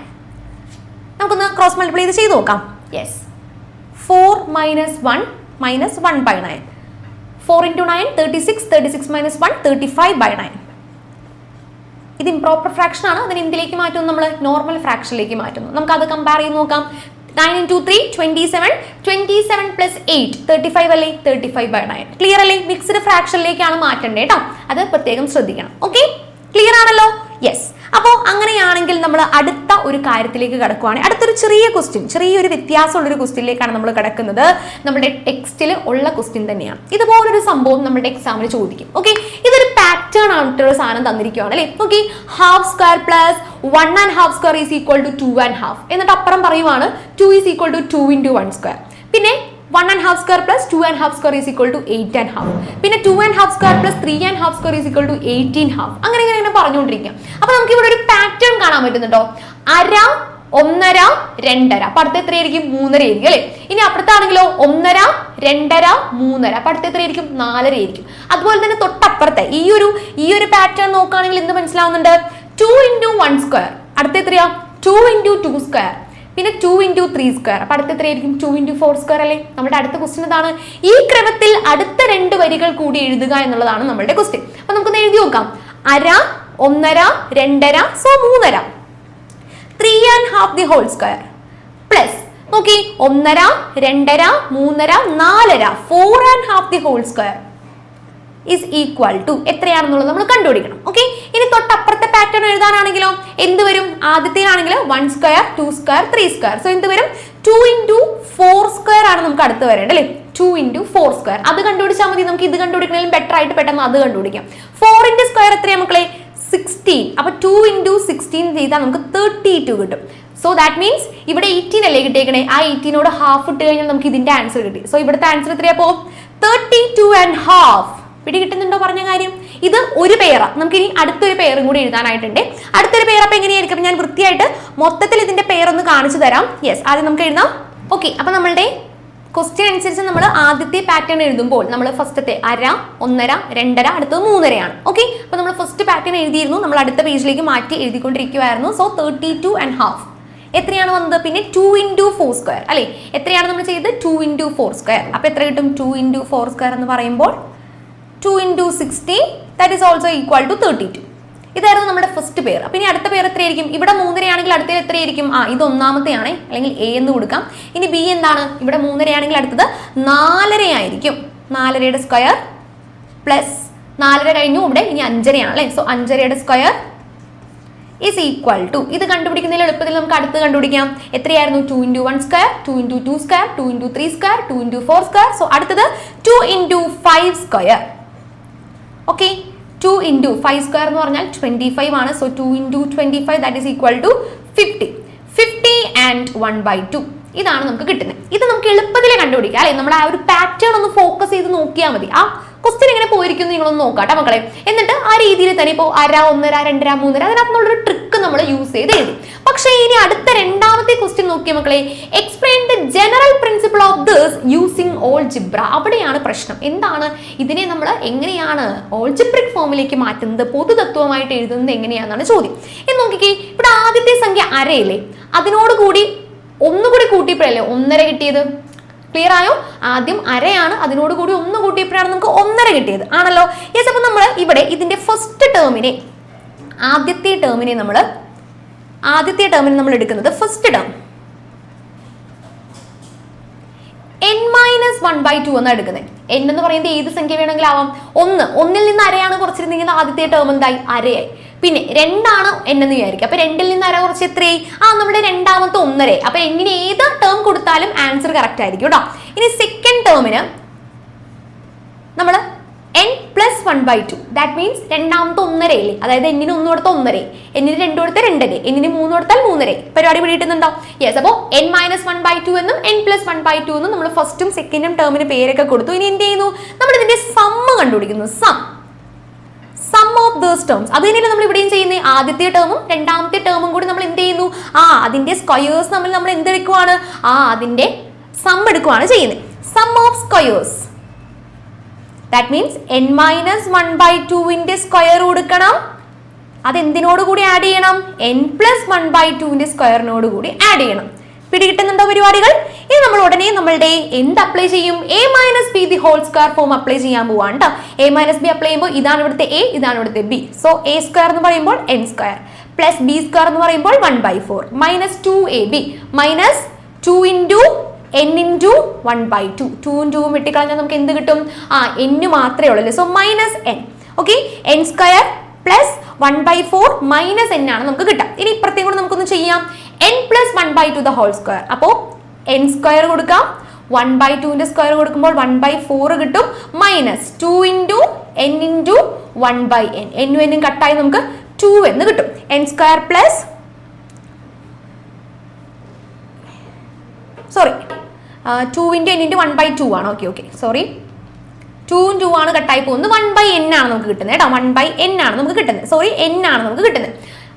നമുക്കൊന്ന് ക്രോസ് മൾട്ടിപ്ലൈ ചെയ്ത് നോക്കാം. യെസ്, 4 - 1 - 1/9. 4 × 9 36, 36 - 1 35/9. ഇത് ഇംപ്രോപ്പർ ഫ്രാക്ഷൻ ആണ്. അതിന് എന്തിലേക്ക് മാറ്റുന്നു? നമ്മൾ നോർമൽ ഫ്രാക്ഷനിലേക്ക് മാറ്റുന്നു. നമുക്ക് അത് കമ്പയർ ചെയ്ത് നോക്കാം. 9 × 3 27, 27 + 8 35 അല്ലേ. 35/9. ക്ലിയർ അല്ലേ? മിക്സ്ഡ് ഫ്രാക്ഷനിലേക്കാണ് മാറ്റേണ്ടത് കേട്ടോ. അത് പ്രത്യേകം ശ്രദ്ധിക്കണം. ഓക്കെ, ക്ലിയർ ആണല്ലോ? യെസ്. അപ്പോൾ അങ്ങനെയാണെങ്കിൽ നമ്മൾ അടുത്ത ഒരു കാര്യത്തിലേക്ക് കടക്കുവാണെങ്കിൽ അടുത്തൊരു ചെറിയ ക്വസ്റ്റ്യൻ, ചെറിയൊരു വ്യത്യാസമുള്ളൊരു ക്വസ്റ്റ്യനിലേക്കാണ് നമ്മൾ കിടക്കുന്നത്. നമ്മുടെ ടെക്സ്റ്റിൽ ഉള്ള ക്വസ്റ്റ്യൻ തന്നെയാണ്. ഇതുപോലൊരു സംഭവം നമ്മുടെ എക്സാമിന് ചോദിക്കും. ഓക്കെ, ഇതൊരു പാറ്റേൺ ആയിട്ടുള്ള സാധനം തന്നിരിക്കുകയാണ് അല്ലേ. Okay, ½ square plus 1 1/2 square = 2 1/2. എന്നിട്ട് അപ്പുറം പറയുവാണ് 2 = 2 × 1 സ്ക്വയർ. പിന്നെ 1 1/2 സ്ക്വയർ പ്ലസ് 2 1/2 സ്ക്വയർ = 8 1/2. പിന്നെ 2 1/2 സ്ക്വയർ പ്ലസ് 3 1/2 സ്ക്വയർ = 18 1/2. അങ്ങനെ പറഞ്ഞുകൊണ്ടിരിക്കാം. അപ്പൊ നമുക്ക് ഇവിടെ ഒരു പാറ്റേൺ കാണാൻ പറ്റുന്നുണ്ടോ? അര 1.5 2.5 അപ്പൊ അടുത്ത എത്രയായിരിക്കും 3.5 ആയിരിക്കും അല്ലെ. ഇനി അപ്പുറത്താണെങ്കിലോ 1.5 2.5 3.5 അപ്പൊ അടുത്ത എത്രയായിരിക്കും 4.5 ആയിരിക്കും. അതുപോലെ തന്നെ തൊട്ടപ്പുറത്തെ ഈ ഒരു പാറ്റേൺ നോക്കുകയാണെങ്കിൽ എന്ത് മനസ്സിലാവുന്നുണ്ട്? 2 × 1 സ്ക്വയർ അടുത്ത എത്രയാ 2 × 2 സ്ക്വയർ പിന്നെ 2 × 3 സ്ക്വയർ അപ്പൊ അടുത്ത എത്രയായിരിക്കും 2 × 4 സ്ക്വയർ അല്ലേ. നമ്മുടെ അടുത്ത ക്വസ്റ്റ്യൻ ഇതാണ്. ഈ ക്രമത്തിൽ അടുത്ത 2 വരികൾ കൂടി എഴുതുക എന്നുള്ളതാണ് നമ്മുടെ ക്വസ്റ്റ്യൻ. അപ്പൊ നമുക്കൊന്ന് എഴുതി നോക്കാം. 1/2 1.5 2.5 so 3.5 3.5 the whole square plus നോക്കി 1.5 2.5 3.5 4.5 4.5 the whole square is equal to എത്രയാണെന്നുള്ളത് നമ്മൾ കണ്ടുപിടിക്കണം. ഓക്കെ, ഇനി തൊട്ടപ്പുറത്തെ പാറ്റേൺ എഴുതാനാണെങ്കിലോ എന്ത് വരും? ആദ്യത്തേനാണെങ്കിൽ 1 സ്ക്വയർ 2 സ്ക്വയർ 3 സ്ക്വയർ സോ എന്ത് വരും 2 × 4 സ്ക്വയർ ആണ് നമുക്ക് അടുത്ത് വരേണ്ടത് അല്ലേ. 2 × 4 സ്ക്വയർ അത് കണ്ടുപിടിച്ചാൽ മതി. നമുക്ക് ഇത് കണ്ടുപിടിക്കണമെങ്കിലും ബെറ്റർ ആയിട്ട് പെട്ടെന്ന് അത് കണ്ടുപിടിക്കാം. 4 ന്റെ സ്ക്വയർ എത്രയാ മക്കളെ 16 അപ്പൊ 2 × 16 ചെയ്താൽ നമുക്ക് 32 കിട്ടും. സോ ദാറ്റ് മീൻസ് ഇവിടെ 18 അല്ലേ കിട്ടിയേക്കണേ. ആ 18നോട് ഹാഫ് ഇട്ട് കഴിഞ്ഞാൽ നമുക്ക് ഇതിന്റെ ആൻസർ കിട്ടി. സോ ഇവിടുത്തെ ആൻസർ എത്രയാ പോകും 32.5. പിടി കിട്ടുന്നുണ്ടോ പറഞ്ഞ കാര്യം? ഇത് ഒരു പെയറാ. നമുക്ക് ഇനി അടുത്തൊരു പെയറും കൂടി എഴുതാനായിട്ടുണ്ട്. അടുത്തൊരു പെയർ അപ്പൊ എങ്ങനെയായിരിക്കും? ഞാൻ വൃത്തിയായിട്ട് മൊത്തത്തിൽ ഇതിന്റെ പെയറൊന്ന് കാണിച്ചു തരാം. യെസ്, ആദ്യം നമുക്ക് എഴുതാം. ഓക്കെ, അപ്പൊ നമ്മളുടെ ക്വസ്റ്റ്യൻ അനുസരിച്ച് നമ്മൾ ആദ്യത്തെ പാറ്റേൺ എഴുതുമ്പോൾ നമ്മൾ ഫസ്റ്റത്തെ 1/2 1.5 2.5 അടുത്തത് 3.5 ഓക്കെ. അപ്പൊ നമ്മൾ ഫസ്റ്റ് പാറ്റേൺ എഴുതിയിരുന്നു, നമ്മൾ അടുത്ത പേജിലേക്ക് മാറ്റി എഴുതിക്കൊണ്ടിരിക്കുവായിരുന്നു. സോ 32.5 എത്രയാണ് വന്നത്? പിന്നെ 2 × 4 സ്ക്വയർ അല്ലെ. എത്രയാണ് നമ്മൾ ചെയ്തത്? 2 × 4 സ്ക്വയർ. അപ്പൊ എത്ര കിട്ടും? 2 × 4 സ്ക്വയർ എന്ന് പറയുമ്പോൾ 2 × 16 that is also equal to 32. ഇതായിരുന്നു നമ്മുടെ ഫസ്റ്റ് പെയർ. അപ്പൊ ഇനി അടുത്ത പെയർ എത്രയായിരിക്കും? ഇവിടെ 3.5 ആണെങ്കിൽ അടുത്തത് എത്രയായിരിക്കും? ഇത് ഒന്നാമത്തെയാണ്, അല്ലെങ്കിൽ എ എന്ന് കൊടുക്കാം. ഇനി ബി എന്താണ്? ഇവിടെ 3.5 ആണെങ്കിൽ അടുത്തത് 4.5 ആയിരിക്കും. 4.5യുടെ സ്ക്വയർ പ്ലസ് 4.5 കഴിഞ്ഞു, ഇവിടെ ഇനി 5.5 ആണ് അല്ലെ. സോ 5.5യുടെ സ്ക്വയർ is equal to ഇത് കണ്ടുപിടിക്കുന്നതിൽ എളുപ്പത്തിൽ നമുക്ക് അടുത്ത് കണ്ടുപിടിക്കാം. എത്രയായിരുന്നു? 2 × 1 square 2 × 2 square 2 × 3 square 2 × 4 square. So അടുത്തത് 2 × 5 സ്ക്വയർ. ഓക്കെ, 2 × 5 സ്ക്വയർ എന്ന് പറഞ്ഞാൽ 25 ആണ്. So 2 × 25 that is equal to 50 and 1/2 ഇതാണ് നമുക്ക് കിട്ടുന്നത്. ഇത് നമുക്ക് എളുപ്പത്തിൽ കണ്ടുപിടിക്കാം അല്ലെ. നമ്മൾ ആ ഒരു പാറ്റേൺ ഒന്ന് ഫോക്കസ് ചെയ്ത് നോക്കിയാൽ മതി. ആ ക്വസ്റ്റ്യൻ എങ്ങനെ പോയിരിക്കുന്നു നിങ്ങളൊന്ന് നോക്കാട്ടെ മക്കളെ. എന്നിട്ട് ആ രീതിയിൽ തന്നെ ഇപ്പോൾ 1/2 1.5 2.5 3.5 അതിനകത്തുള്ളൊരു ട്രിക്ക് നമ്മൾ യൂസ് ചെയ്ത് എഴുതി. പക്ഷേ ഇനി അടുത്ത രണ്ടാമത്തെ ക്വസ്റ്റ്യൻ നോക്കിയ മക്കളെ, explain the general principle of this using algebra. അവിടെയാണ് പ്രശ്നം. എന്താണ് ഇതിനെ നമ്മൾ എങ്ങനെയാണ് ഓൾജിബ്രിക് ഫോമിലേക്ക് മാറ്റുന്നത്, പൊതുതത്വമായിട്ട് എഴുതുന്നത് എങ്ങനെയാണെന്നാണ് ചോദ്യം. എന്ന് നോക്കിക്കേ, ഇവിടെ ആദ്യത്തെ സംഖ്യ 1/2 അതിനോട് കൂടി ഒന്നുകൂടി കൂട്ടിയപ്പോഴല്ലേ 1.5 കിട്ടിയത്. ക്ലിയർ ആയോ? ആദ്യം 1/2 അതിനോട് കൂടി 1 കൂട്ടിയപ്പോഴാണ് നമുക്ക് 1.5 കിട്ടിയത് ആണല്ലോ. യെസ്, അപ്പൊ നമ്മൾ ഇവിടെ ഇതിന്റെ ഫസ്റ്റ് ടേമിനെ ആദ്യത്തെ ടേമിനെ നമ്മൾ എടുക്കുന്നത് ഫസ്റ്റ് ടേം n-1/2 എന്നാണ് എടുക്കുന്നത്. n എന്ന് പറയുന്നത് ഏത് സംഖ്യ വേണമെങ്കിലും ആവാം. 1 നിന്ന് 1/2 കുറച്ചിരുന്നെങ്കിൽ ആദ്യത്തെ ടേം എന്തായി? 1/2. പിന്നെ 2 n എന്ന് വിചാരിക്കും. അപ്പൊ 2 നിന്ന് 1/2 കുറച്ച് എത്രയായി? നമ്മുടെ രണ്ടാമത്തെ 1.5. അപ്പൊ എങ്ങനെ ഏത് ടേം കൊടുത്താലും ആൻസർ കറക്റ്റ് ആയിരിക്കും കേട്ടോ. ഇനി സെക്കൻഡ് ടേമിന് നമ്മൾ n+1/2 ദാറ്റ് മീൻസ് രണ്ടാമത്തെ 1.5 ഇല്ലേ, അതായത് എന്നിന് 1 കൊടുത്ത 1.5, എന്നിന് 2 കൊടുത്ത 2.5, എന്നിന് 3 കൊടുത്താൽ 3.5. പരിപാടി പിടിയിട്ടുന്നുണ്ടോ? യെസ്. അപ്പോൾ n-1/2 എന്നും n+1/2 എന്നും നമ്മൾ ഫസ്റ്റും സെക്കൻഡും ടേമിന് പേരൊക്കെ കൊടുത്തു. ഇനി എന്ത് ചെയ്യുന്നു? നമ്മൾ ഇതിന്റെ സമ്മ് കണ്ടുപിടിക്കുന്നു. Sum of those terms. അത് തന്നെയല്ലേ നമ്മൾ ഇവിടെയും ചെയ്യുന്നത്. ആദ്യത്തെ ടേമും രണ്ടാമത്തെ ടേമും കൂടി നമ്മൾ എന്ത് ചെയ്യുന്നു? അതിന്റെ സ്ക്വയേഴ്സ് നമ്മൾ എന്തെടുക്കുവാണ്? അതിന്റെ സം എടുക്കുവാണ് ചെയ്യുന്നത്. Sum of squares that means n-1/2ന്റെ സ്ക്വയർ കൊടുക്കണം. അതെന്തിനോട് കൂടി ആഡ് ചെയ്യണം? n+1/2ന്റെ സ്ക്വയറിനോട് കൂടി ആഡ് ചെയ്യണം. പിടികിട്ടുന്നുണ്ടോ പരിപാടികൾ? ഇനി നമ്മൾ ഉടനെ നമ്മളുടെ എന്ത് അപ്ലൈ ചെയ്യും? a-b the whole square form apply ചെയ്യാൻ പോവാണ് കേട്ടോ. a-b അപ്ലൈ ചെയ്യുമ്പോൾ ഇതാണ് ഇവിടുത്തെ a, ഇതാണ് ഇവിടുത്തെ b. സോ a സ്ക്വയർ എന്ന് പറയുമ്പോൾ n square plus b square എന്ന് പറയുമ്പോൾ 1/4 മൈനസ് 2ab മൈനസ് 2 × n × 1/2. 2 ും 2ഉം വെട്ടിക്കളഞ്ഞാൽ നമുക്ക് എന്ത് കിട്ടും? n മാത്രമേ ഉള്ളൂ. So minus n. Okay, n square plus 1/4 minus n ആണ് നമുക്ക് കിട്ടാം. ഇനി ഇപ്പുറത്തേക്കും കൂടെ നമുക്കൊന്ന് ചെയ്യാം. n+1/2 the whole square. അപ്പോൾ n സ്ക്വയർ കൊടുക്കാം, 1/2ന്റെ സ്ക്വയർ കൊടുക്കുമ്പോൾ 1/4 കിട്ടും, മൈനസ് 2 × n × 1/n. n ഉം കട്ടായി നമുക്ക് 2 എന്ന് കിട്ടും. n സ്ക്വയർ പ്ലസ് 2 × n × 1/2 ആണ്. ഓക്കെ സോറി, 2 ഉം 2 ആണ് കട്ടായി പോകുന്നത്. 1/n ആണ് നമുക്ക് കിട്ടുന്നത് കേട്ടോ. 1/n ആണ് നമുക്ക് കിട്ടുന്നത്. സോറി, n ആണ് നമുക്ക് കിട്ടുന്നത്.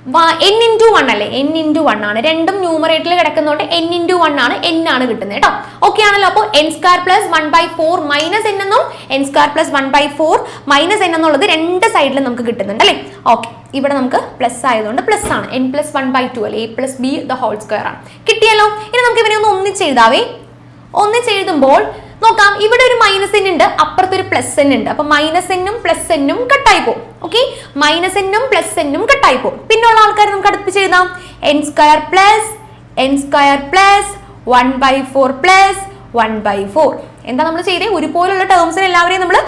n into 1 അല്ലേ, n into 1 ആണ്. രണ്ടും ന്യൂമറേറ്ററിൽ കിടക്കുന്നതുകൊണ്ട് n into 1 ആണ്, n ആണ് കിട്ടുന്നത് കേട്ടോ. ഓക്കെ ആണല്ലോ. അപ്പോൾ n square plus 1/4 minus n എന്നും n square plus 1/4 minus n എന്നുള്ളത് രണ്ട് സൈഡിലും നമുക്ക് കിട്ടുന്നുണ്ട് അല്ലേ. ഓക്കെ, ഇവിടെ നമുക്ക് പ്ലസ് ആയതുകൊണ്ട് പ്ലസ് ആണ്. n പ്ലസ് 1/2 അല്ലേ, a plus b the whole square ആണ്. കിട്ടിയല്ലോ. ഇനി നമുക്ക് ഇവനെ ഒന്ന് ഒന്നിച്ചെഴുതാവേ. ഒന്നിച്ചെഴുതുമ്പോൾ നോക്കാം, ഇവിടെ ഒരു മൈനസ് n ഉണ്ട്, അപ്പുറത്ത് ഒരു പ്ലസ് n ഉണ്ട്. അപ്പൊ മൈനസ് എന്നും പ്ലസ് എന്നും കട്ടായി പോകും. ഓക്കെ, മൈനസ് എന്നും പ്ലസ് എന്നും കട്ടായി പോകും. പിന്നുള്ള ആൾക്കാർ നമുക്ക് അടുപ്പിച്ച് എഴുതാം. n square plus 1/4 plus 1/4. എന്താ നമ്മൾ ചെയ്തേ? ഒരുപോലുള്ള ടേംസിന് എല്ലാവരെയും നമ്മൾ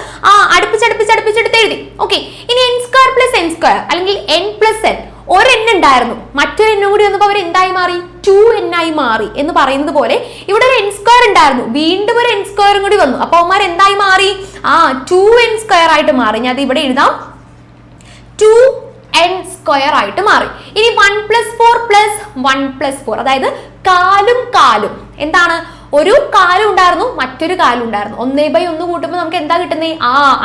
അടുപ്പിച്ചെടുത്ത് എഴുതി. ഓക്കെ, ഇനി n square plus n square അല്ലെങ്കിൽ n പ്ലസ് n, ഒരു n ഉണ്ടായിരുന്നു, മറ്റൊരു n കൂടി വന്നപ്പോൾ അവർ എന്തായി മാറി? 2n ആയി മാറി എന്ന് പറയുന്നത് പോലെ ഇവിടെ ഒരു n സ്ക്വയർ ഉണ്ടായിരുന്നു, വീണ്ടും ഒരു n സ്ക്വയറും കൂടി വന്നു. അപ്പൊ അവന്മാർ എന്തായി മാറി? 2n സ്ക്വയർ ആയിട്ട് മാറി. ഞാൻ അത് ഇവിടെ എഴുതാം, 2n സ്ക്വയർ ആയിട്ട് മാറി. ഇനി 1 പ്ലസ് 4 പ്ലസ് 1 പ്ലസ് 4, അതായത് കാലും കാലും എന്താണ്? ഒരു കാലും ഉണ്ടായിരുന്നു, മറ്റൊരു കാലും ഉണ്ടായിരുന്നു. 1/1 കൂട്ടുമ്പോൾ നമുക്ക് എന്താ കിട്ടുന്നത്?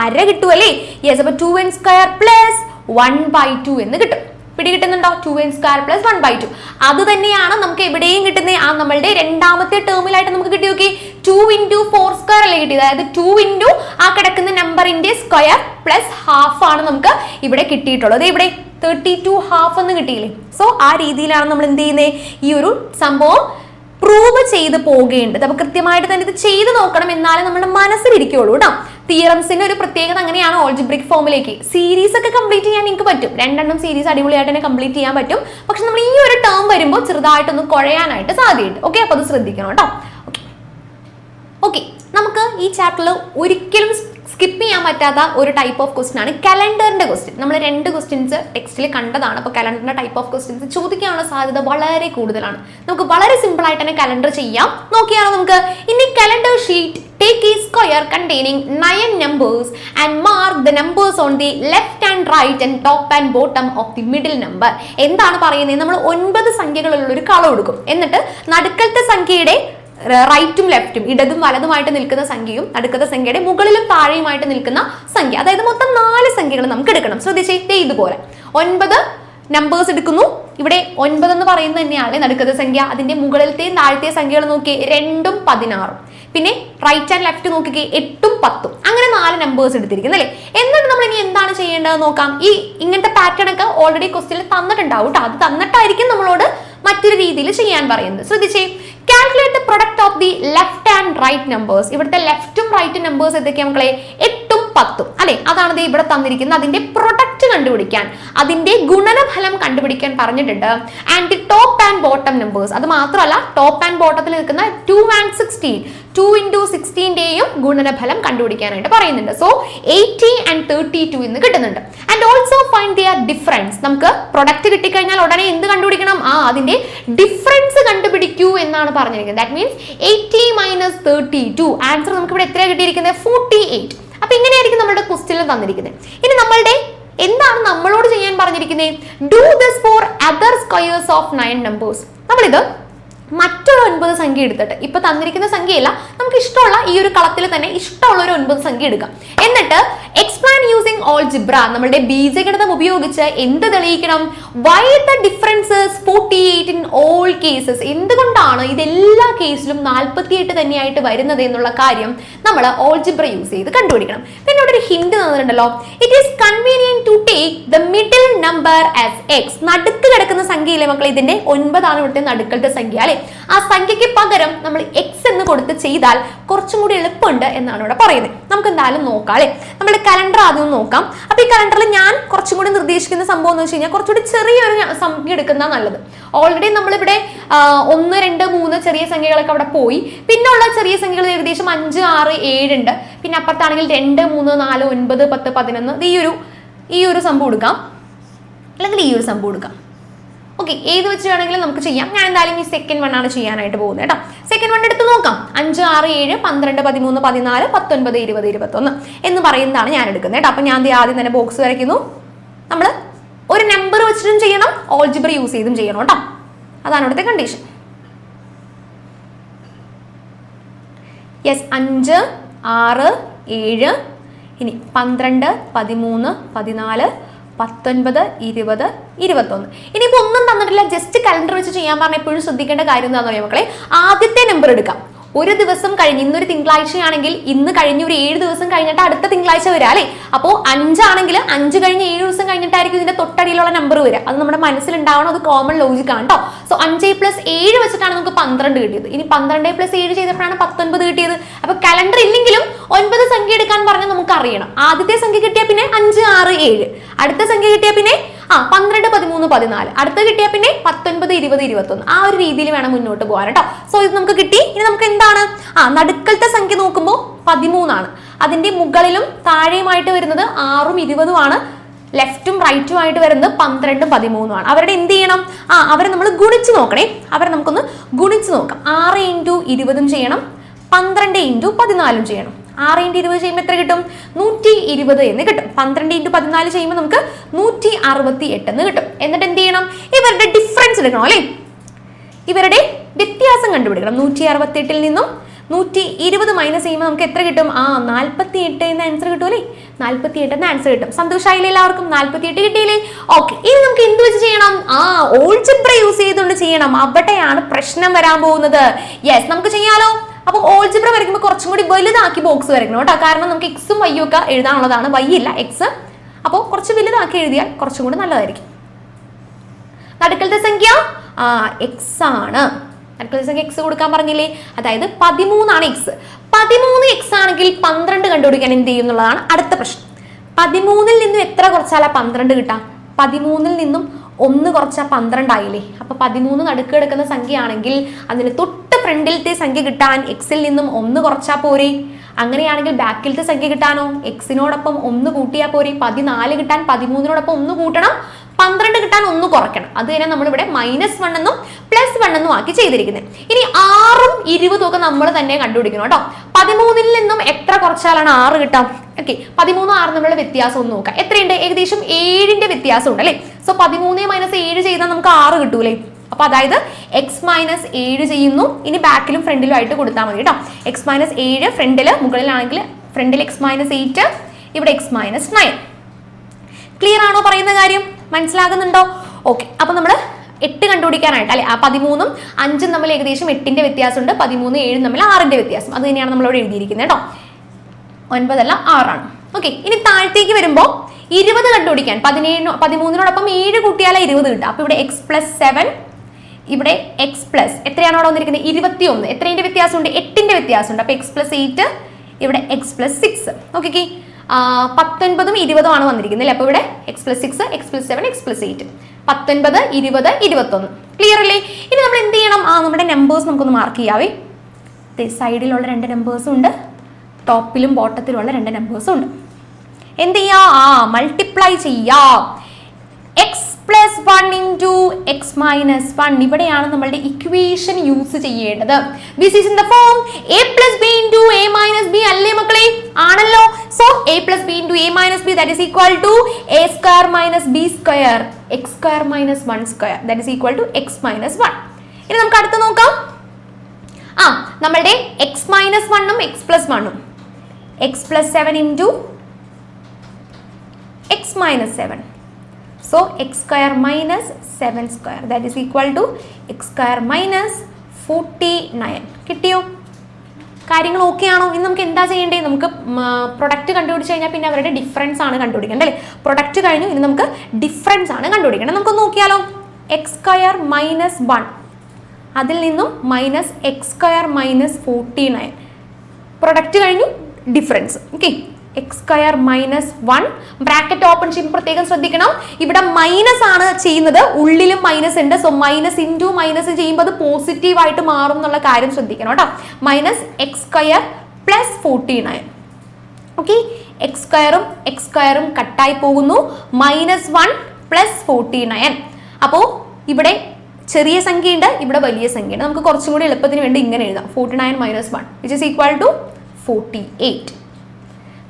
അര കിട്ടുമല്ലേ. യെസ്, അപ്പൊ 2n സ്ക്വയർ പ്ലസ് 1/2 എന്ന് കിട്ടും. പിടികിട്ടുന്നുണ്ടോ? 2n square plus 1/2. അത് തന്നെയാണ് നമുക്ക് എവിടെയും കിട്ടുന്നത്. നമ്മളുടെ രണ്ടാമത്തെ ടേമിലായിട്ട് നമുക്ക് കിട്ടി. നോക്കി, 2 into 4 സ്ക്വയർ അല്ലേ കിട്ടിയത്. അതായത് 2 into ആ കിടക്കുന്ന നമ്പറിന്റെ സ്ക്വയർ പ്ലസ് ഹാഫ് ആണ് നമുക്ക് ഇവിടെ കിട്ടിയിട്ടുള്ളത്. ഇവിടെ 32½ എന്ന് കിട്ടിയില്ലേ. സോ ആ രീതിയിലാണ് നമ്മൾ എന്ത് ചെയ്യുന്നത്? ഈ ഒരു സംഭവം പ്രൂവ് ചെയ്ത് പോകേണ്ടത്. അപ്പൊ കൃത്യമായിട്ട് തന്നെ ഇത് ചെയ്ത് നോക്കണം, എന്നാലേ നമ്മുടെ മനസ്സിലിരിക്കുള്ളൂ കേട്ടോ. തിയറംസിന്റെ ഒരു പ്രത്യേകത അങ്ങനെയാണ്. ഓൾജിബ്രിക് ഫോമിലേക്ക് സീരീസ് ഒക്കെ കംപ്ലീറ്റ് ചെയ്യാൻ നിങ്ങൾക്ക് പറ്റും. രണ്ടെണ്ണം സീരീസ് അടിപൊളിയായിട്ട് തന്നെ കംപ്ലീറ്റ് ചെയ്യാൻ പറ്റും. പക്ഷെ നമ്മൾ ഈ ഒരു ടേം വരുമ്പോൾ ചെറുതായിട്ടൊന്ന് കുഴയാനായിട്ട് സാധ്യതയുണ്ട്. ഓക്കെ, അപ്പൊ അത് ശ്രദ്ധിക്കണം കേട്ടോ. ഓക്കെ, നമുക്ക് ഈ ചാപ്റ്ററിൽ ഒരിക്കലും സ്കിപ്പ് ചെയ്യാൻ പറ്റാത്ത ഒരു ടൈപ്പ് ഓഫ് ക്വസ്റ്റ്യൻ ആണ് കലണ്ടറിന്റെ ക്വസ്റ്റ്യൻ. നമ്മൾ 2 ക്വസ്റ്റ്യൻസ് ടെക്സ്റ്റിൽ കണ്ടതാണ്. അപ്പോൾ കലണ്ടറിന്റെ ടൈപ്പ് ഓഫ് ക്വസ്റ്റ്യൻസ് ചോദിക്കാനുള്ള സാധ്യത വളരെ കൂടുതലാണ്. നമുക്ക് വളരെ സിമ്പിൾ ആയിട്ട് തന്നെ കലണ്ടർ ചെയ്യാം. നോക്കിയാലോ നമുക്ക്. ഇനി calendar sheet, take a square containing 9 numbers and mark the numbers on the left and right and top and bottom of the middle number. എന്താണ് പറയുന്നത്? നമ്മൾ 9 സംഖ്യകളുള്ള ഒരു കള കൊടുക്കും. എന്നിട്ട് നടുക്കത്തെ സംഖ്യയുടെ റൈറ്റും ലെഫ്റ്റും, ഇടതും വലതുമായിട്ട് നിൽക്കുന്ന സംഖ്യയും നടുക്കത്തെ സംഖ്യയുടെ മുകളിലും താഴെയുമായിട്ട് നിൽക്കുന്ന സംഖ്യ, അതായത് മൊത്തം 4 സംഖ്യകൾ നമുക്ക് എടുക്കണം. ശ്രദ്ധിച്ചേ, ഇതുപോലെ 9 നമ്പേഴ്സ് എടുക്കുന്നു. ഇവിടെ 9 എന്ന് പറയുന്നത് തന്നെയാണ് നടുക്കത്തെ സംഖ്യ. അതിന്റെ മുകളിലത്തെയും താഴത്തെയും സംഖ്യകൾ നോക്കി 2ഉം 16. പിന്നെ റൈറ്റ് ആൻഡ് ലെഫ്റ്റ് നോക്കിക്കേ 8ഉം 10ഉം. അങ്ങനെ 4 നമ്പേഴ്സ് എടുത്തിരിക്കുന്നു അല്ലേ. എന്നിട്ട് നമ്മൾ ഇനി എന്താണ് ചെയ്യേണ്ടത് നോക്കാം. ഈ ഇങ്ങനത്തെ പാറ്റേൺ ഒക്കെ ഓൾറെഡി ക്വസ്റ്റ്യനിൽ തന്നിട്ടുണ്ടാവും കേട്ടോ. അത് തന്നിട്ടായിരിക്കും നമ്മളോട് മറ്റൊരു രീതിയിൽ ചെയ്യാൻ പറയുന്നത്. ശ്രദ്ധിച്ചേ, calculate the product of the left and right numbers. ഇവിടുത്തെ ലെഫ്റ്റും റൈറ്റും നമ്പേഴ്സ് എന്തൊക്കെയാ മക്കളെ? 8ഉം 10ഉം അല്ലെ. അതാണ് ഇവിടെ തന്നിരിക്കുന്നത്. അതിന്റെ പ്രൊഡക്റ്റ് കണ്ടുപിടിക്കാൻ, അതിന്റെ ഗുണനഫലം കണ്ടുപിടിക്കാൻ പറഞ്ഞിട്ടുണ്ട്. And the top and bottom numbers, അത് മാത്രമല്ല ടോപ്പ് ആൻഡ് ബോട്ടത്തിൽ നിൽക്കുന്ന 2 and 16, 2 into 16ന്റെയും ഗുണനഫലം കണ്ടുപിടിക്കാനായിട്ട് പറയുന്നുണ്ട്. സോ 80 and 32 എന്ന് കിട്ടുന്നുണ്ട്. And also find their difference. നമുക്ക് പ്രൊഡക്റ്റ് കിട്ടിക്കഴിഞ്ഞാൽ ഉടനെ എന്ത് കണ്ടുപിടിക്കണം? അതിന്റെ ഡിഫറൻസ് കണ്ടുപിടിക്കൂ എന്നാണ് പറഞ്ഞിരിക്കുന്നത്. That means 80 minus 32. ആൻസർ നമുക്ക് ഇവിടെ എത്രയാണ് കിട്ടിയിരിക്കുന്നത്? 48. അപ്പൊ ഇങ്ങനെയായിരിക്കും നമ്മുടെ ക്വസ്റ്റ്യനിൽ തന്നിരിക്കുന്നത്. ഇനി നമ്മളുടെ എന്താണ് നമ്മളോട് ചെയ്യാൻ പറഞ്ഞിരിക്കുന്നത്? Do this for other squares of 9 numbers. നമ്മളിത് മറ്റൊരു 9 സംഖ്യ എടുത്തിട്ട്, ഇപ്പൊ തന്നിരിക്കുന്ന സംഖ്യയല്ല, നമുക്ക് ഇഷ്ടമുള്ള ഈ ഒരു കളത്തിൽ തന്നെ ഇഷ്ടമുള്ള ഒരു 9 സംഖ്യ എടുക്കാം. എന്നിട്ട് എക്സ്പ്ലെയിൻ യൂസിങ് ഓൾജിബ്ര, നമ്മുടെ ബീജഗണിതം ഉപയോഗിച്ച് എന്ത് തെളിയിക്കണം? Why the differences 48 in all cases. എന്തുകൊണ്ടാണ് ഇതെല്ലാ കേസിലും 48 തന്നെയായിട്ട് വരുന്നത് എന്നുള്ള കാര്യം നമ്മൾ ഓൾജിബ്ര യൂസ് ചെയ്ത് കണ്ടുപിടിക്കണം. പിന്നെ ഇവിടെ ഒരു ഹിന്റ് തന്നിട്ടുണ്ടല്ലോ. It is convenient to take the middle number as x. നടുക്ക് കിടക്കുന്ന സംഖ്യയിലെ മക്കൾ, ഇതിന്റെ 9 ആണ് ഇവിടുത്തെ നടുക്കലത്തെ സംഖ്യ അല്ലെ. ആ സംഖ്യക്ക് പകരം നമ്മൾ എക്സ് എന്ന് കൊടുത്ത് ചെയ്താൽ കുറച്ചും കൂടി എളുപ്പമുണ്ട് എന്നാണ് ഇവിടെ പറയുന്നത്. നമുക്ക് എന്തായാലും നോക്കാം അല്ലെ. നമ്മുടെ കലണ്ടർ ആദ്യം നോക്കാം. അപ്പൊ ഈ കലണ്ടറിൽ ഞാൻ കുറച്ചും കൂടി നിർദ്ദേശിക്കുന്ന സംഭവം എന്ന് വെച്ച് കഴിഞ്ഞാൽ കുറച്ചുകൂടി ചെറിയൊരു സംഖ്യ എടുക്കുന്ന നല്ലത്. ഓൾറെഡി നമ്മളിവിടെ 1, 2, 3 ചെറിയ സംഖ്യകളൊക്കെ അവിടെ പോയി. പിന്നെ ഉള്ള ചെറിയ സംഖ്യകൾ ഏകദേശം 5, 6, 7 ഉണ്ട്. പിന്നെ അപ്പുറത്താണെങ്കിൽ 2, 3, 4, 9, 10, 11. ഈ ഒരു സംഭവം എടുക്കാം, അല്ലെങ്കിൽ ഈ ഒരു സംഭവം എടുക്കാം. ഓക്കെ, ഏത് വെച്ച് വേണമെങ്കിലും നമുക്ക് ചെയ്യാം. ഞാൻ എന്തായാലും ഈ സെക്കൻഡ് 1 ആണ് ചെയ്യാനായിട്ട് പോകുന്നത് കേട്ടോ. സെക്കൻഡ് 1 എടുത്ത് നോക്കാം. 5, 6, 7, 12, 13, 14, 19, 20, 21 എന്ന് പറയുന്നതാണ് ഞാൻ എടുക്കുന്നത് കേട്ടോ. അപ്പൊ ഞാൻ ആദ്യം തന്നെ ബോക്സ് വരയ്ക്കുന്നു. നമ്മൾ ഒരു നമ്പർ വെച്ചിട്ടും ചെയ്യണം, ഓൾജിബ്ര യൂസ് ചെയ്തും ചെയ്യണം കേട്ടോ. അതാണ് ഇവിടുത്തെ കണ്ടീഷൻ. യെസ്, 5, 6, 7, ഇനി 12, 13, 14, 19, 20, 21. ഇനിയിപ്പോൾ ഒന്നും തന്നിട്ടില്ല, ജസ്റ്റ് കലണ്ടർ വെച്ച് ചെയ്യാൻ പറഞ്ഞാൽ എപ്പോഴും ശ്രദ്ധിക്കേണ്ട കാര്യം എന്താണെന്ന് പറയാം മക്കളെ. ആദ്യത്തെ നമ്പർ എടുക്കാം. ഒരു ദിവസം കഴിഞ്ഞ്, ഇന്നൊരു തിങ്കളാഴ്ചയാണെങ്കിൽ ഇന്ന് കഴിഞ്ഞ് ഒരു 7 ദിവസം കഴിഞ്ഞിട്ട് അടുത്ത തിങ്കളാഴ്ച വരാം അല്ലേ. അപ്പോൾ 5 ആണെങ്കിൽ 5 കഴിഞ്ഞ് 7 ദിവസം കഴിഞ്ഞിട്ടായിരിക്കും ഇതിന്റെ തൊട്ടടിയിലുള്ള നമ്പർ വരിക. അത് നമ്മുടെ മനസ്സിലുണ്ടാവണം, അത് കോമൺ ലോജിക് ആണ് കേട്ടോ. സോ 5 + 7 വെച്ചിട്ടാണ് നമുക്ക് 12 കിട്ടിയത്. ഇനി 12 + 7 ചെയ്തപ്പോഴാണ് 19 കിട്ടിയത്. അപ്പൊ കലണ്ടർ ഇല്ലെങ്കിലും 9 സംഖ്യ എടുക്കാൻ പറഞ്ഞാൽ നമുക്ക് അറിയണം. ആദ്യത്തെ സംഖ്യ കിട്ടിയാൽ പിന്നെ 5, 6, 7, അടുത്ത സംഖ്യ കിട്ടിയാൽ പിന്നെ 12, 13, 14, അടുത്ത കിട്ടിയാൽ പിന്നെ 19, 20, 21. ആ ഒരു രീതിയിൽ വേണം മുന്നോട്ട് പോകാൻ കേട്ടോ. സോ ഇത് നമുക്ക് കിട്ടി. ഇനി നമുക്ക് എന്താണ് നടുക്കലത്തെ സംഖ്യ നോക്കുമ്പോൾ 13 ആണ്. അതിന്റെ മുകളിലും താഴെയുമായിട്ട് വരുന്നത് 6ഉം 20ഉം ആണ്. ലെഫ്റ്റും റൈറ്റും ആയിട്ട് വരുന്നത് 12ഉം 13ഉം ആണ്. അവരുടെ എന്ത് ചെയ്യണം? അവരെ നമ്മൾ ഗുണിച്ച് നോക്കണേ. അവരെ നമുക്കൊന്ന് ഗുണിച്ച് നോക്കാം. 6 × 20 ചെയ്യണം, 12 × 14 ചെയ്യണം. 6 × 20 ചെയ്യുമ്പോൾ എത്ര കിട്ടും? 120 എന്ന് കിട്ടും. 12 × 14 ചെയ്യുമ്പോൾ നമുക്ക് 168 എന്ന് കിട്ടും. എന്നിട്ട് എന്ത് ചെയ്യണം? ഇവരുടെ ഡിഫറൻസ് എടുക്കണം അല്ലേ. ഇവരുടെ വ്യത്യാസം കണ്ടുപിടിക്കണം. 168ൽ നിന്നും 120 മൈനസ് ചെയ്യുമ്പോൾ നമുക്ക് എത്ര കിട്ടും? 48 എന്ന ആൻസർ കിട്ടും അല്ലേ. 48 എന്ന ആൻസർ കിട്ടും. സന്തോഷമായില്ലേ എല്ലാവർക്കും? 48 കിട്ടിയില്ലേ? ഓക്കെ, ഇനി നമുക്ക് എന്ത് വെച്ച് ചെയ്യണം? ഓൾജിബ്ര യൂസ് ചെയ്തുകൊണ്ട് ചെയ്യണം. അവിടെയാണ് പ്രശ്നം വരാൻ പോകുന്നത്. യെസ്, നമുക്ക് ചെയ്യാലോ. അപ്പൊ ഓൾജിബ്ര വരയ്ക്കുമ്പോൾ കുറച്ചും കൂടി വലുതാക്കി ബോക്സ് വരയ്ക്കണം കേട്ടോ. കാരണം നമുക്ക് എക്സും വൈയും ഒക്കെ എഴുതാനുള്ളതാണ്. വൈ ഇല്ല, എക്സ്. അപ്പോൾ കുറച്ച് വലുതാക്കി എഴുതിയാൽ കുറച്ചും കൂടി നല്ലതായിരിക്കും. നടുക്കലത്തെ സംഖ്യ എക്സ് ആണ്. നടുക്കലത്തെ സംഖ്യ എക്സ് കൊടുക്കാൻ പറഞ്ഞില്ലേ. അതായത് 13 ആണ് എക്സ്. 13 എക്സ് ആണെങ്കിൽ 12 കണ്ടുപിടിക്കാൻ എന്ത് ചെയ്യും എന്നുള്ളതാണ് അടുത്ത പ്രശ്നം. 13ൽ നിന്നും എത്ര കുറച്ചാലാ 12 കിട്ടാം? 13ൽ നിന്നും 1 കുറച്ചാൽ 12 ആയില്ലേ. അപ്പൊ 13 നടുക്ക് കിടക്കുന്ന സംഖ്യ ആണെങ്കിൽ അതിന് തൊട്ട് ഫ്രണ്ടിലത്തെ സംഖ്യ കിട്ടാൻ എക്സിൽ നിന്നും 1 കുറച്ചാൽ പോരെ. അങ്ങനെയാണെങ്കിൽ ബാക്കിലത്തെ സംഖ്യ കിട്ടാനോ എക്സിനോടൊപ്പം 1 കൂട്ടിയാൽ പോരെ. 14 കിട്ടാൻ 13നോടൊപ്പം 1 കൂട്ടണം, 12 കിട്ടാൻ 1 കുറയ്ക്കണം. അത് തന്നെ നമ്മളിവിടെ -1 എന്നും +1 എന്നും ആക്കി ചെയ്തിരിക്കുന്നത്. ഇനി 6ഉം 20ഉം ഒക്കെ നമ്മൾ തന്നെ കണ്ടുപിടിക്കണം കേട്ടോ. 13ൽ നിന്നും എത്ര കുറച്ചാലാണ് 6 കിട്ടാം? ഓക്കെ, 13ഉം 6ഉം തമ്മിലുള്ള വ്യത്യാസം ഒന്ന് നോക്കാം. എത്രയുണ്ട്? ഏകദേശം 7ന്റെ വ്യത്യാസം ഉണ്ട് അല്ലേ. സോ 13 - 7 ചെയ്താൽ നമുക്ക് 6 കിട്ടൂലേ. അപ്പൊ അതായത് x-7 ചെയ്യുന്നു. ഇനി ബാക്കിലും ഫ്രണ്ടിലും ആയിട്ട് കൊടുത്താൽ മതി കേട്ടോ. x-7 ഫ്രണ്ടില്, മുകളിലാണെങ്കിൽ ഫ്രണ്ടിൽ x-8, ഇവിടെ x-9. ക്ലിയർ ആണോ പറയുന്ന കാര്യം? മനസ്സിലാകുന്നുണ്ടോ? ഓക്കെ, അപ്പൊ നമ്മൾ 8 കണ്ടുപിടിക്കാനായിട്ട് അല്ലെ. 13ഉം 5ഉം തമ്മിൽ ഏകദേശം 8ന്റെ വ്യത്യാസമുണ്ട്. 13ഉം 7ഉം തമ്മിൽ 6ന്റെ വ്യത്യാസം. അത് തന്നെയാണ് നമ്മളിവിടെ എഴുതിയിരിക്കുന്നത് കേട്ടോ. 9 അല്ല 6 ആണ്. ഓക്കെ, ഇനി താഴത്തേക്ക് വരുമ്പോൾ 20 കണ്ടുപിടിക്കാൻ 13നോടൊപ്പം 7 കൂട്ടിയാലേ 20 കിട്ടുക. അപ്പൊ ഇവിടെ x+7, ഇവിടെ x+ എത്രയാണ് അവിടെ വന്നിരിക്കുന്നത്? 21. എത്രയുടെ വ്യത്യാസമുണ്ട്? 8ന്റെ വ്യത്യാസമുണ്ട്. അപ്പൊ x+8, ഇവിടെ x+6. ഓക്കെ, 19ഉം 20ഉം ആണ് വന്നിരിക്കുന്നത് അല്ലേ. അപ്പൊ ഇവിടെ x+6, x+7, x+8, 19, 20, 21. ക്ലിയർ അല്ലേ? ഇനി നമ്മൾ എന്ത് ചെയ്യണം? നമ്മുടെ നമ്പേഴ്സ് നമുക്കൊന്ന് മാർക്ക് ചെയ്യാവേ. സൈഡിലുള്ള 2 നമ്പേഴ്സും ഉണ്ട്, ടോപ്പിലും ബോട്ടത്തിലുള്ള 2 നമ്പേഴ്സും ഉണ്ട്. എന്ത് ചെയ്യാ? മൾട്ടിപ്ലൈ ചെയ്യാം. x+1 × x-1. ഇവിടെയാണ് നമ്മളുടെ ഇക്വേഷൻ യൂസ് ചെയ്യേണ്ടത്. This is in the form a + b × a - b അല്ലേ മക്കളെ? ആണല്ലോ. So a + b × a - b that is equal to a² - b², x² - 1² that is equal to x - 1. ഇനി നമുക്ക് അടുത്ത് നോക്കാം. നമ്മളുടെ x-1ഉം x+1ഉം x+7 × x-7. So x² - 7² that is equal to x² - 49. കിട്ടിയോ? കാര്യങ്ങൾ ഓക്കെ ആണോ? ഇനി നമുക്ക് എന്താ ചെയ്യേണ്ടത്? നമുക്ക് പ്രൊഡക്റ്റ് കണ്ടുപിടിച്ച് കഴിഞ്ഞാൽ പിന്നെ അവരുടെ ഡിഫറൻസ് ആണ് കണ്ടുപിടിക്കേണ്ടത് അല്ലേ. പ്രൊഡക്റ്റ് കഴിഞ്ഞു, ഇനി നമുക്ക് ഡിഫറൻസ് ആണ് കണ്ടുപിടിക്കേണ്ടത്. നമുക്ക് നോക്കിയാലോ. x² - 1, അതിൽ നിന്നും -x² - 49. പ്രൊഡക്റ്റ് കഴിഞ്ഞു, difference. Okay, x² - 1 bracket open ചെയ്യുമ്പോൾ പ്രത്യേകം ശ്രദ്ധിക്കണം. ഇവിടെ മൈനസ് ആണ് ചെയ്യുന്നത്, ഉള്ളിലും മൈനസ് ഉണ്ട്. സോ മൈനസ് ഇൻറ്റു മൈനസ് ചെയ്യുമ്പോൾ അത് പോസിറ്റീവ് ആയിട്ട് മാറും എന്നുള്ള കാര്യം ശ്രദ്ധിക്കണം കേട്ടോ. -x² + 49. ഓക്കെ, x² x² കട്ടായി പോകുന്നു. -1 + 49. അപ്പോൾ ഇവിടെ ചെറിയ സംഖ്യ ഉണ്ട്, ഇവിടെ വലിയ സംഖ്യ ഉണ്ട്. നമുക്ക് കുറച്ചും കൂടി എളുപ്പത്തിന് വേണ്ടി ഇങ്ങനെ എഴുതാം. 49 - 1 which is equal to 48.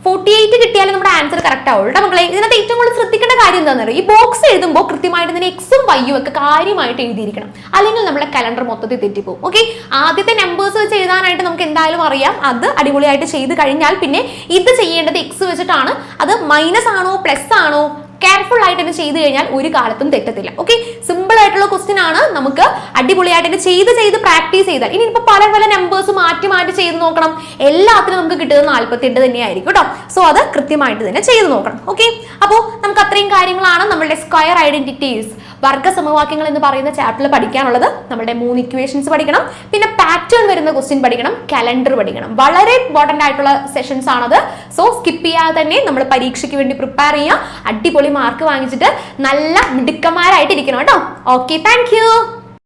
48 കിട്ടിയാലും നമ്മുടെ ആൻസർ കറക്റ്റ് ആവുള്ളൂ കേട്ടോ മക്കളെ. ഇതിനകത്ത് ഏറ്റവും കൂടുതൽ ശ്രദ്ധിക്കേണ്ട കാര്യം എന്താണെന്ന് അറിയാം? ഈ ബോക്സ് എഴുതുമ്പോൾ കൃത്യമായിട്ട് ഇതിന് എക്സും വൈയും ഒക്കെ കാര്യമായിട്ട് എഴുതിയിരിക്കണം. അല്ലെങ്കിൽ നമ്മുടെ കലണ്ടർ മൊത്തത്തിൽ തെറ്റിപ്പോകും. ഓക്കെ, ആദ്യത്തെ നമ്പേഴ്സ് വെച്ച് എഴുതാനായിട്ട് നമുക്ക് എന്തായാലും അറിയാം. അത് അടിപൊളിയായിട്ട് ചെയ്ത് കഴിഞ്ഞാൽ പിന്നെ ഇത് ചെയ്യേണ്ടത് എക്സ് വെച്ചിട്ടാണ്. അത് മൈനസ് ആണോ പ്ലസ് ആണോ കെയർഫുൾ ആയിട്ട് തന്നെ ചെയ്ത് കഴിഞ്ഞാൽ ഒരു കാലത്തും തെറ്റത്തില്ല. ഓക്കെ, സിമ്പിൾ ആയിട്ടുള്ള ക്വസ്റ്റ്യൻ ആണ്. നമുക്ക് അടിപൊളിയായിട്ട് തന്നെ ചെയ്ത് പ്രാക്ടീസ് ചെയ്താൽ ഇനി ഇപ്പൊ പല പല നമ്പേഴ്സ് മാറ്റി ചെയ്ത് നോക്കണം, എല്ലാത്തിനും നമുക്ക് കിട്ടുന്നത് 48 തന്നെയായിരിക്കും കേട്ടോ. സോ അത് കൃത്യമായിട്ട് തന്നെ ചെയ്ത് നോക്കണം. ഓക്കെ, അപ്പോൾ നമുക്ക് അത്രയും കാര്യങ്ങളാണ് നമ്മളുടെ സ്ക്വയർ ഐഡന്റിറ്റീസ് വർഗ സമവാക്യങ്ങൾ എന്ന് പറയുന്ന ചാപ്റ്ററിൽ പഠിക്കാനുള്ളത്. നമ്മുടെ 3 ഇക്വേഷൻസ് പഠിക്കണം, പിന്നെ പാറ്റേൺ വരുന്ന ക്വസ്റ്റ്യൻ പഠിക്കണം, കലണ്ടർ പഠിക്കണം. വളരെ ഇമ്പോർട്ടന്റ് ആയിട്ടുള്ള സെഷൻസ് ആണത്. സോ സ്കിപ്പ് ചെയ്യാതെ തന്നെ നമ്മൾ പരീക്ഷയ്ക്ക് വേണ്ടി പ്രിപ്പയർ ചെയ്യുക. അടിപൊളി മാർക്ക് വാങ്ങിച്ചിട്ട് നല്ല മിടുക്കന്മാരായിട്ട് ഇരിക്കണം കേട്ടോ. Okay, thank you.